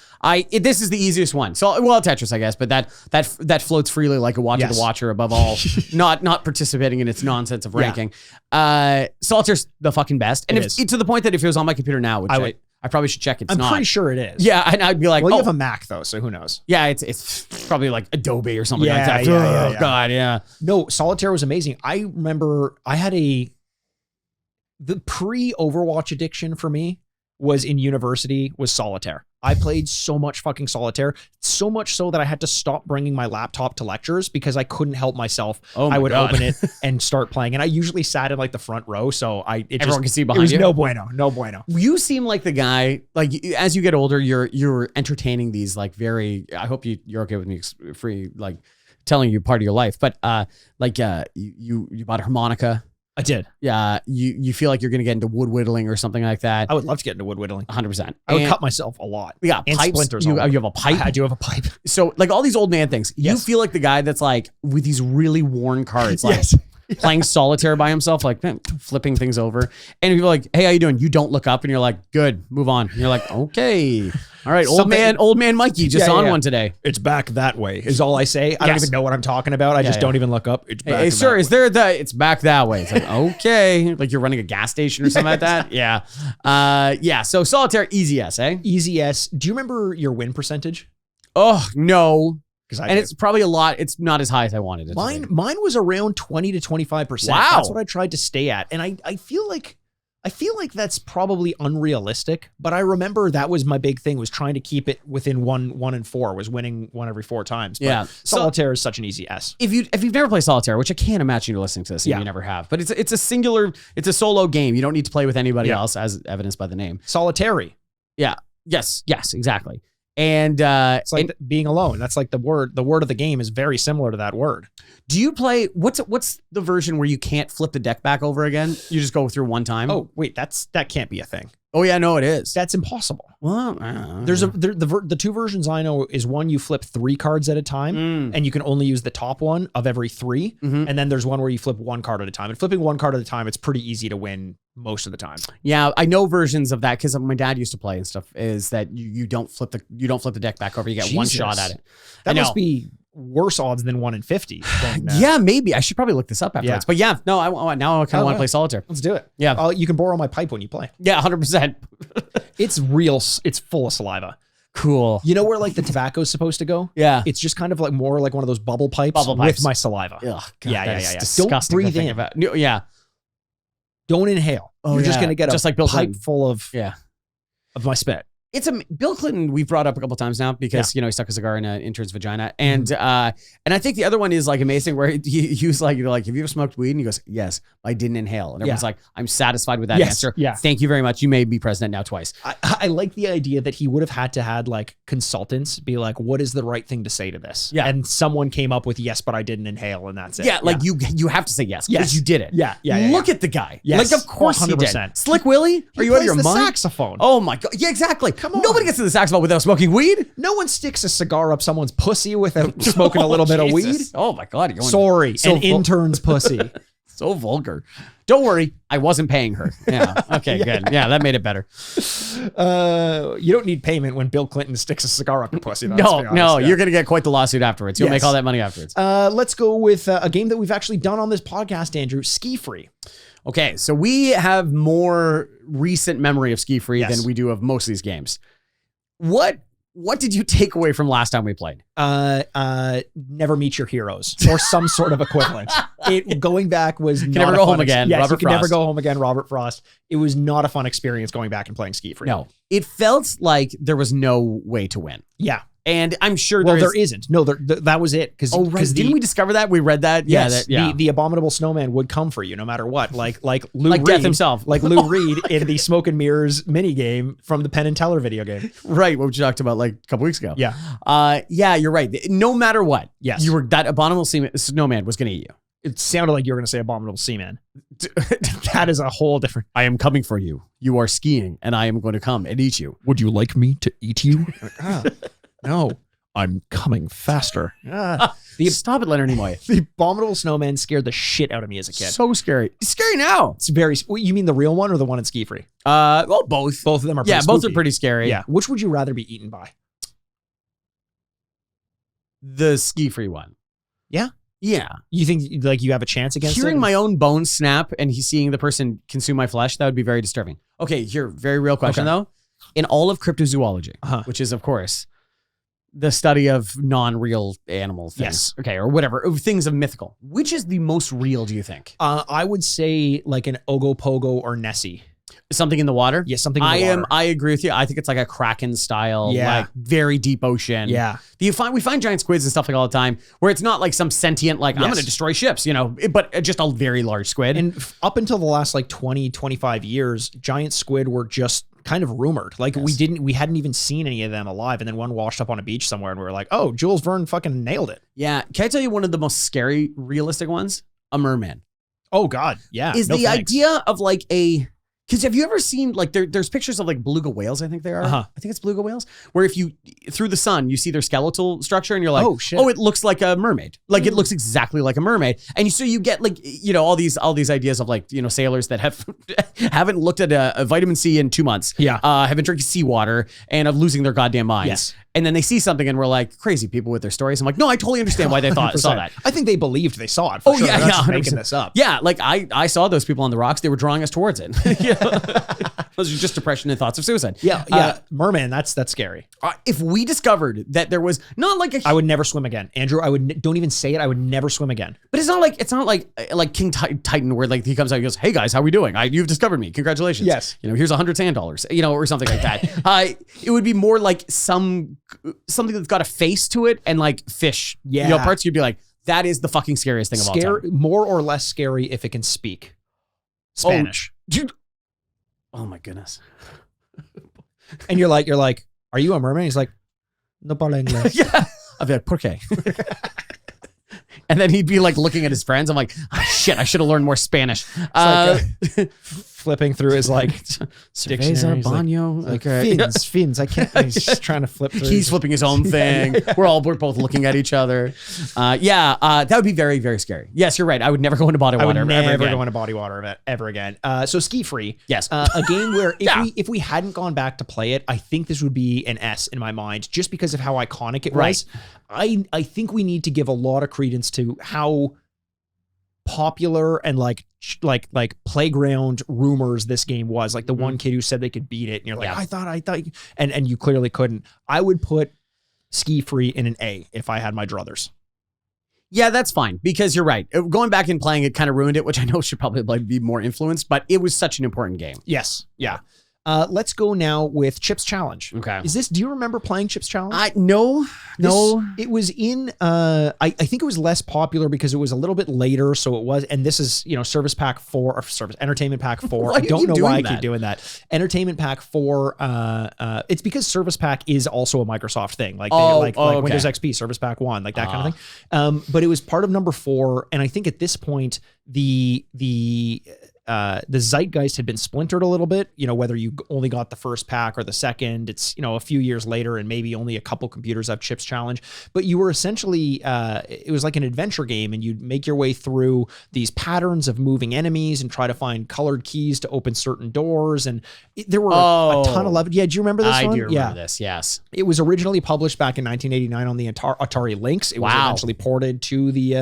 This is the easiest one. So, well, Tetris, I guess, but that floats freely like a watch of the watcher above all, not participating in its nonsense of ranking. Solataire's the fucking best, and it's to the point that if it was on my computer now, which I probably should check. I'm pretty sure it is. Yeah, and I'd be like, well, you have a Mac though, so who knows? Yeah, it's probably like Adobe or something like that. Yeah. God, yeah. No, Solitaire was amazing. I remember I had the pre-Overwatch addiction for me was in university was Solitaire. I played so much fucking Solitaire, so much so that I had to stop bringing my laptop to lectures because I couldn't help myself. I would open it and start playing, and I usually sat in like the front row, so everyone could see behind you. No bueno. You seem like the guy. Like as you get older, you're entertaining these like very. I hope you're okay with me free like telling you part of your life, but you bought a harmonica. I did. Yeah, you feel like you're going to get into wood whittling or something like that. I would love to get into wood whittling. 100%. I would cut myself a lot. Yeah, and pipes. splinters. You have a pipe. I do have a pipe. So like all these old man things, you Yes. feel like the guy that's like with these really worn cards, like Yes. playing solitaire by himself, like flipping things over. And people are like, hey, how you doing? You don't look up and you're like, good, move on. And you're like, okay. All right, old man Mikey just on one today. It's back that way is all I say. I don't even know what I'm talking about. I just don't even look up. It's back Hey, sir, is there it's back that way? It's like, okay. Like you're running a gas station or something like that. Yeah. Yeah. So solitaire, easy S, eh? Easy S. Do you remember your win percentage? Oh, no. And it's probably a lot. It's not as high as I wanted it to be. Mine was around 20 to 25%. Wow. That's what I tried to stay at. And I feel like that's probably unrealistic, but I remember that was my big thing, was trying to keep it within 1 and 4, was winning 1 every 4 times. But yeah. solitaire is such an easy S. If you've never played solitaire, which I can't imagine you're listening to this and you never have, but it's a solo game. You don't need to play with anybody else, as evidenced by the name. Solitary. Yeah. Yes, exactly. And it's like being alone. That's like the word of the game is very similar to that word. Do you play what's the version where you can't flip the deck back over again? You just go through one time? Oh, wait, that can't be a thing. Oh yeah, no, it is. That's impossible. Well, the 2 versions I know is one you flip 3 cards at a time, and you can only use the top one of every 3. And then there's one where you flip 1 card at a time. And flipping 1 card at a time, it's pretty easy to win most of the time. Yeah, I know versions of that because my dad used to play and stuff. Is that you don't flip the deck back over? You get one shot at it. That must be worse odds than 1 in 50. Yeah, maybe I should probably look this up afterwards. But yeah, no, now I kind of want to play solitaire. Let's do it. Yeah, you can borrow my pipe when you play. Yeah, 100%. It's real. It's full of saliva. Cool. You know where like the tobacco is supposed to go? Yeah. It's just kind of like more like one of those bubble pipes with my saliva. Ugh, God, yeah. Don't breathe in. Yeah. Don't inhale. You're just gonna get just a like Bill pipe Clinton. full of my spit. It's Bill Clinton. We've brought up a couple of times now because he stuck a cigar in an intern's vagina, and I think the other one is like amazing where he was like, have you ever smoked weed? And he goes, yes, I didn't inhale, and everyone's like, I'm satisfied with that answer. Yeah, thank you very much. You may be president now twice. I like the idea that he would have had like consultants be like, what is the right thing to say to this? Yeah, and someone came up with yes, but I didn't inhale, and that's it. Yeah, like you have to say yes because you did it. Yeah. Look at the guy. Yes, like of course 100%. He did. Slick Willie, are you out of your mind? Saxophone. Oh my god. Yeah, exactly. Come on. Nobody gets to the saxophone without smoking weed. No one sticks a cigar up someone's pussy without smoking a little bit of weed. Oh my god. Sorry, an intern's pussy. So vulgar. Don't worry, I wasn't paying her. Yeah. Okay, good. Yeah, that made it better. You don't need payment when Bill Clinton sticks a cigar up your pussy. No, you're going to get quite the lawsuit afterwards. You'll make all that money afterwards. Let's go with a game that we've actually done on this podcast, Andrew, Ski Free. Okay, so we have more recent memory of Ski Free than we do of most of these games. What did you take away from last time we played? Never meet your heroes or some sort of equivalent. Going back was not never go home again. Yes, Robert you can Frost. never go home again. Robert Frost. It was not a fun experience going back and playing Ski Free. No, it felt like there was no way to win. Yeah. And I'm sure there isn't. No, that was it. Didn't we discover that? We read that? Yes. The abominable snowman would come for you no matter what. Like Lou Reed, Death himself. Like Lou Reed in the Smoke and Mirrors mini game from the Penn and Teller video game. Right. What we talked about like a couple weeks ago. Yeah. Yeah, you're right. No matter what. Yes. That abominable snowman was going to eat you. It sounded like you were going to say abominable seaman. That is a whole different. I am coming for you. You are skiing and I am going to come and eat you. Would you like me to eat you? No. I'm coming faster. Stop it, Leonard Nimoy. The abominable snowman scared the shit out of me as a kid. So scary. It's scary now. It's very. You mean the real one or the one in Ski Free? Well, both. Both of them are. Yeah, both are pretty scary. Yeah. Which would you rather be eaten by? The Ski Free one. Yeah. Yeah. You think like you have a chance against hearing it? my own bones snap and seeing the person consume my flesh? That would be very disturbing. Okay, here, very real question though. In all of cryptozoology, which is of course the study of non-real animal things. Yes. Okay, or whatever. Things of mythical. Which is the most real, do you think? I would say like an Ogopogo or Nessie. Something in the water? Yeah, something in the water. I agree with you. I think it's like a Kraken style, like very deep ocean. Yeah. We find giant squids and stuff like all the time where it's not like some sentient, like I'm going to destroy ships, but just a very large squid. And up until the last like 20, 25 years, giant squid were just kind of rumored. Like we hadn't even seen any of them alive. And then one washed up on a beach somewhere and we were like, oh, Jules Verne fucking nailed it. Yeah. Can I tell you one of the most scary, realistic ones? A merman. Oh God, yeah. Is no the thanks. idea of like because have you ever seen like there's pictures of like beluga whales, I think they are. I think it's beluga whales, where if you through the sun you see their skeletal structure and you're like, oh shit, it looks like a mermaid. Like it looks exactly like a mermaid. And so you get like, all these ideas of like, sailors that haven't looked at a vitamin C in 2 months. Yeah. Have been drinking seawater and of losing their goddamn minds. Yes. And then they see something and we're like, crazy people with their stories. I'm like, no, I totally understand why they saw that. I think they believed they saw it. For sure. Yeah, They're not yeah, just making 100%. this up. Yeah, like I saw those people on the rocks. They were drawing us towards it. Those are just depression and thoughts of suicide. Yeah. Merman, that's scary. If we discovered that there was not like I would never swim again, Andrew. Don't even say it. I would never swim again. But it's not like King Titan where like he comes out and goes, "Hey guys, how are we doing? You've discovered me. Congratulations." Yes. Here's $100 or something like that. It would be more like something that's got a face to it and like fish. Yeah. Parts you'd be like, that is the fucking scariest thing of all time. More or less scary if it can speak Spanish. Oh my goodness. And you're like, are you a mermaid? He's like, no parla inglés. Yeah. I'd be like, ¿por qué? And then he'd be like looking at his friends. I'm like, shit, I should have learned more Spanish. Flipping through his like Cerveza, baño. Fins. I can't. He's just trying to flip through. He's flipping his own thing. Yeah. We're both looking at each other. That would be very, very scary. Yes, you're right. I would never go into body water. I would never go into body water ever again. So Ski Free. Yes. A game where if we hadn't gone back to play it, I think this would be an S in my mind, just because of how iconic it was. I think we need to give a lot of credence to how popular and like playground rumors this game was. Like the one kid who said they could beat it, and you're like, I thought, and you clearly couldn't. I would put Ski Free in an A if I had my druthers. Yeah, that's fine, because you're right. Going back and playing it kind of ruined it, which I know should probably be more influenced, but it was such an important game. Yes. Yeah. Let's go now with Chips Challenge. Okay. Do you remember playing Chips Challenge? No. It was in, I think it was less popular because it was a little bit later. So it was, and this is, Entertainment Pack 4. I don't know why I keep doing that. Entertainment Pack 4. It's because Service Pack is also a Microsoft thing. Like, Windows XP, Service Pack 1, like that kind of thing. But it was part of number 4. And I think at this point, the zeitgeist had been splintered a little bit, whether you only got the first pack or the second. It's, a few years later and maybe only a couple computers have Chips Challenge, but you were essentially, it was like an adventure game, and you'd make your way through these patterns of moving enemies and try to find colored keys to open certain doors. And there were a ton of love. Yeah. Do you remember this one? I do remember this. Yes. It was originally published back in 1989 on the Atari Lynx. It was eventually ported to the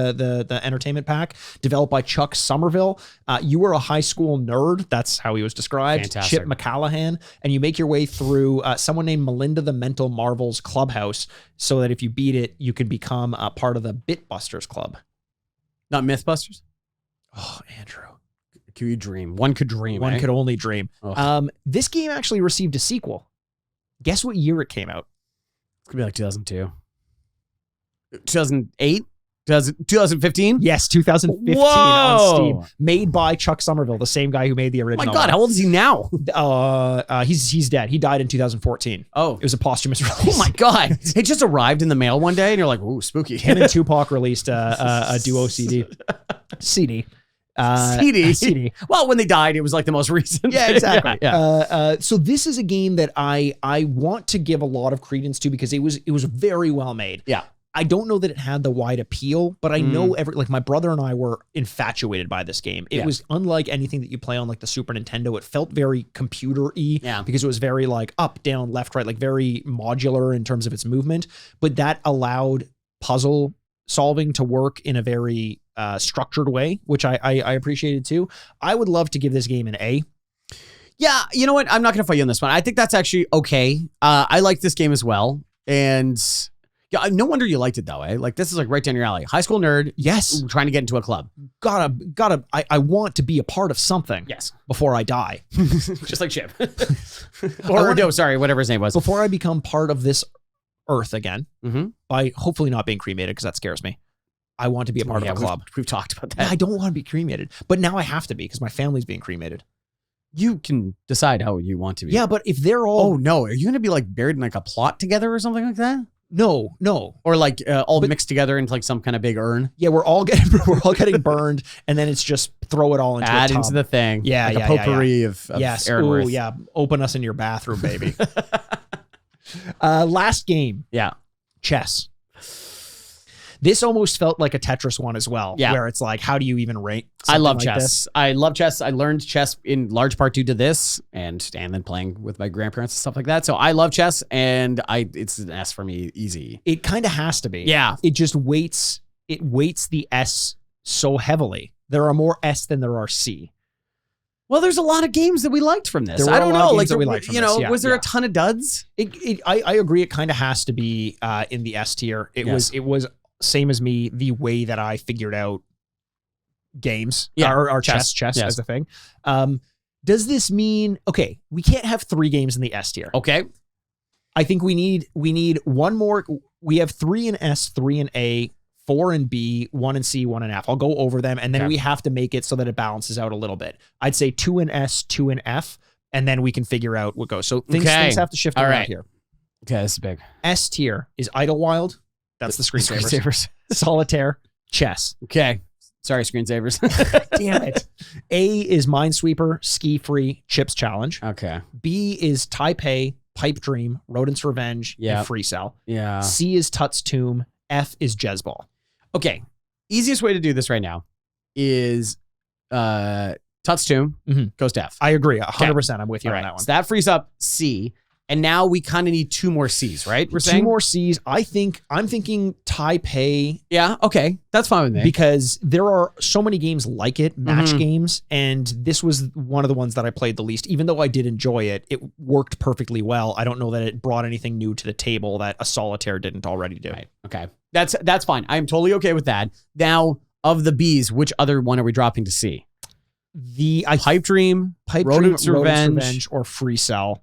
Entertainment Pack, developed by Chuck Somerville. You were a high school nerd. That's how he was described. Fantastic. Chip McCallahan. And you make your way through someone named Melinda the Mental Marvel's clubhouse, so that if you beat it, you could become a part of the Bitbusters Club. Not Mythbusters? Oh, Andrew. Can you dream? One could dream. One could only dream. This game actually received a sequel. Guess what year it came out? It's going to be like 2002. 2008? 2015? Yes, 2015 on Steam. Made by Chuck Somerville, the same guy who made the original. Oh my God, how old is he now? He's dead. He died in 2014. Oh. It was a posthumous release. Oh my God. It just arrived in the mail one day and you're like, ooh, spooky. Him and Tupac released a duo CD. CD. CD. Well, when they died, it was like the most recent. Yeah, exactly. Yeah. So this is a game that I want to give a lot of credence to because it was very well made. Yeah. I don't know that it had the wide appeal, but I know my brother and I were infatuated by this game. It was unlike anything that you play on like the Super Nintendo. It felt very computer-y because it was very like up, down, left, right, like very modular in terms of its movement. But that allowed puzzle solving to work in a very structured way, which I appreciated too. I would love to give this game an A. Yeah, you know what? I'm not going to fight you on this one. I think that's actually okay. I like this game as well. And yeah, no wonder you liked it though, eh? Like this is like right down your alley. High school nerd. Yes. Trying to get into a club. I want to be a part of something. Yes. Before I die. Just like Chip. Whatever his name was. Before I become part of this earth again, by hopefully not being cremated, because that scares me. I want to be a part of a club. We've talked about that. Yeah, I don't want to be cremated, but now I have to be because my family's being cremated. You can decide how you want to be. Yeah, but if they're all... Oh, no. Are you going to be like buried in like a plot together or something like that? No. Or like all mixed together into like some kind of big urn. Yeah, we're all getting burned, and then it's just throw it all into Add a tub. into the thing. Yeah, like a potpourri of yes. Aaron Ooh, Worth. yeah. Open us in your bathroom, baby. Last game. Yeah. Chess. This almost felt like a Tetris one as well. Yeah. Where it's like, how do you even rate? I love like chess. this? I love chess. I learned chess in large part due to this and then playing with my grandparents and stuff like that. So I love chess, and it's an S for me, easy. It kind of has to be. Yeah. It just weights the S so heavily. There are more S than there are C. Well, there's a lot of games that we liked from this. There were I don't a lot know. of games Like, that we liked from you this. know, Yeah, was there yeah. a ton of duds? I agree. It kind of has to be in the S tier. It was same as me. The way that I figured out games, or chess Yes. as a thing. Does this mean we can't have 3 games in the S tier? Okay. I think we need one more. We have 3 in S, 3 in A, 4 in B, 1 in C, 1 in F. I'll go over them, and then we have to make it so that it balances out a little bit. I'd say 2 in S, 2 in F, and then we can figure out what goes. So things have to shift around here. Okay, this is big. S tier is Idlewild. That's the screensavers. Solitaire, chess. Okay. Sorry, screensavers. Damn it. A is Minesweeper, Ski Free, Chips Challenge. Okay. B is Taipei, Pipe Dream, Rodent's Revenge, and Free Cell. Yeah. C is Tut's Tomb. F is Jezzball. Okay. Easiest way to do this right now is Tut's Tomb goes to F. I agree. 100%. I'm with you All on right. that one. So that frees up C. And now we kind of need 2 more C's, right? We're saying 2 more C's. I'm thinking Taipei. Yeah. Okay. That's fine with me. Because there are so many games like it, match games, and this was one of the ones that I played the least. Even though I did enjoy it, it worked perfectly well. I don't know that it brought anything new to the table that a Solitaire didn't already do. Right. Okay. That's fine. I'm totally okay with that. Now, of the B's, which other one are we dropping to C? The Pipe Dream, Rodent's Revenge, or Free Cell.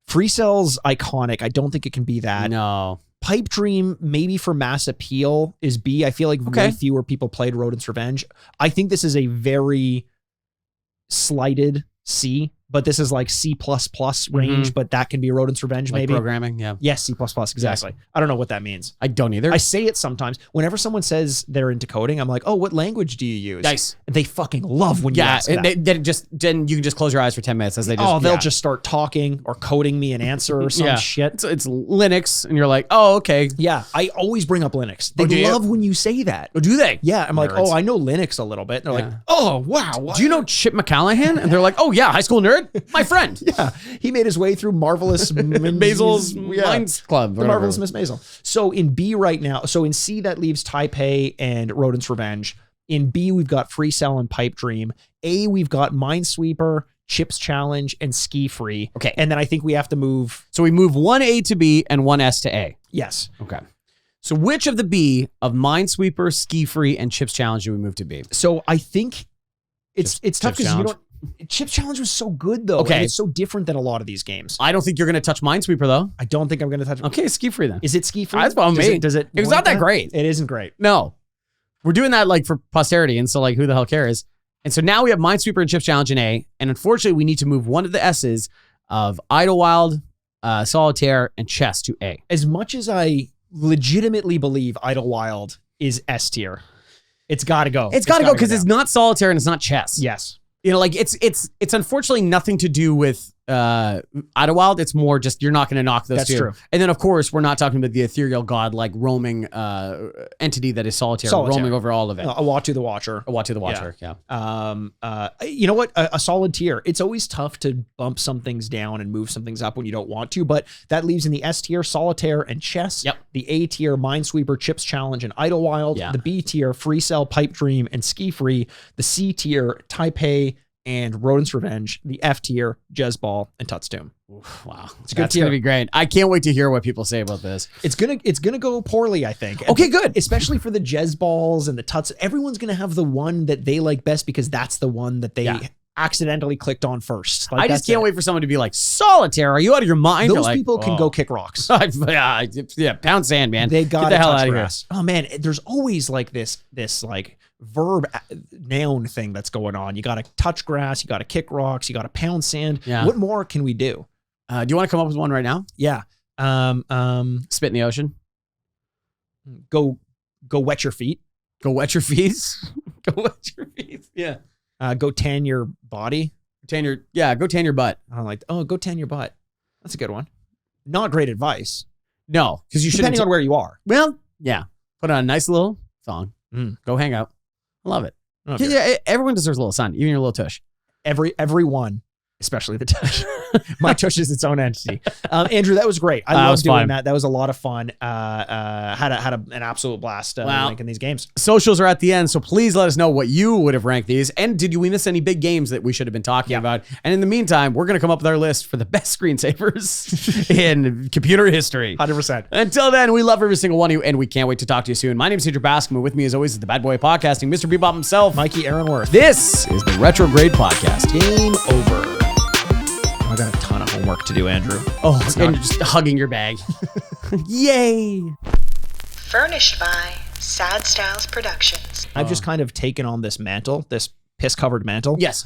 Free Cell's iconic. I don't think it can be that. No. Pipe Dream, maybe for mass appeal, is B. I feel like way fewer people played Rodent's Revenge. I think this is a very slighted C, but this is like C++ range, but that can be Rodent's Revenge, like maybe. Programming, yeah. Yes, C++, exactly. Yes. I don't know what that means. I don't either. I say it sometimes. Whenever someone says they're into coding, I'm like, oh, what language do you use? Nice. They fucking love when you ask that. Then you can just close your eyes for 10 minutes as they just... they'll just start talking or coding me an answer or some shit. It's Linux, and you're like, oh, okay. Yeah, I always bring up Linux. They love when you say that. Oh, do they? Yeah, I'm like, oh, I know Linux a little bit. And they're like, oh, wow. What? Do you know Chip McCallahan? And they're like, oh, yeah, high school nerd, my friend. Yeah, he made his way through Marvelous Maisel's Minds Club. The Marvelous Miss Maisel. So in B right now, so in C that leaves Taipei and Rodent's Revenge. In B we've got Free Cell and Pipe Dream. A we've got Minesweeper, Chips Challenge, and Ski Free. Okay. And then I think we have to move. So we move 1 A to B and 1 S to A. Yes. Okay. So which of the B of Minesweeper, Ski Free, and Chips Challenge do we move to B? So I think it's tough because you don't. Chips Challenge was so good though. Okay. And it's so different than a lot of these games. I don't think you're going to touch Minesweeper though. I don't think I'm going to touch it. Okay, Ski Free then. Is it Ski Free? That's fine with me. Does it? It's not that great. It isn't great. No. We're doing that like for posterity, and so like who the hell cares? And so now we have Minesweeper and Chips Challenge in A, and unfortunately we need to move one of the S's of Idlewild, Solitaire, and Chess to A. As much as I legitimately believe Idlewild is S tier, it's got to go. It's got to go because it's not Solitaire and it's not Chess. Yes. You know, like it's unfortunately nothing to do with Idlewild. It's more just you're not going to knock those two. True. And then of course we're not talking about the ethereal god like roaming entity that is Solitaire, roaming over all of it. Awatu the Watcher. Awatu the Watcher. Yeah. You know what? A solid tier. It's always tough to bump some things down and move some things up when you don't want to, but that leaves in the S tier Solitaire and Chess. Yep. The A tier Minesweeper, Chips Challenge, and Idlewild. Yeah. The B tier Free Cell, Pipe Dream, and Ski Free. The C tier Taipei and Rodent's Revenge. The F tier Jezzball and Tut's Tomb. Wow, it's gonna be great. I can't wait to hear what people say about this. It's gonna go poorly, I think. Okay, good. Especially for the Jezzballs and the Tuts. Everyone's gonna have the one that they like best because that's the one that they accidentally clicked on first. Like, I just can't wait for someone to be like, Solitaire, are you out of your mind? Those people can go kick rocks. Yeah, pound sand, man. They got the hell out of here. Oh man, there's always like this like verb noun thing that's going on. You got to touch grass, you got to kick rocks, you got to pound sand. Yeah. What more can we do? Do you want to come up with one right now? Yeah. Spit in the ocean. Go wet your feet. Go wet your feet. Go wet your feet. Yeah. Go tan your body. Go tan your butt. I don't like. Oh, go tan your butt. That's a good one. Not great advice. No, because you should. Depending on where you are. Well, yeah. Put on a nice little thong. Go hang out. I love it. Okay. Yeah, everyone deserves a little sun, even your little tush. Everyone, especially the tush. My tush is its own entity. Andrew, that was great. I love doing that. That was a lot of fun. Had an absolute blast ranking these games. Socials are at the end, so please let us know what you would have ranked these. And did we miss any big games that we should have been talking about? And in the meantime, we're going to come up with our list for the best screensavers in computer history. 100%. Until then, we love every single one of you, and we can't wait to talk to you soon. My name is Cedric Bascom, and with me as always is the bad boy of podcasting, Mr. Bebop himself, Mikey Aaronworth. This is the Retrograde Podcast. Game over. I got a ton of homework to do, Andrew. Oh, and you're just hugging your bag. Yay. Furnished by Sad Styles Productions. I've just kind of taken on this mantle, this piss-covered mantle. Yes.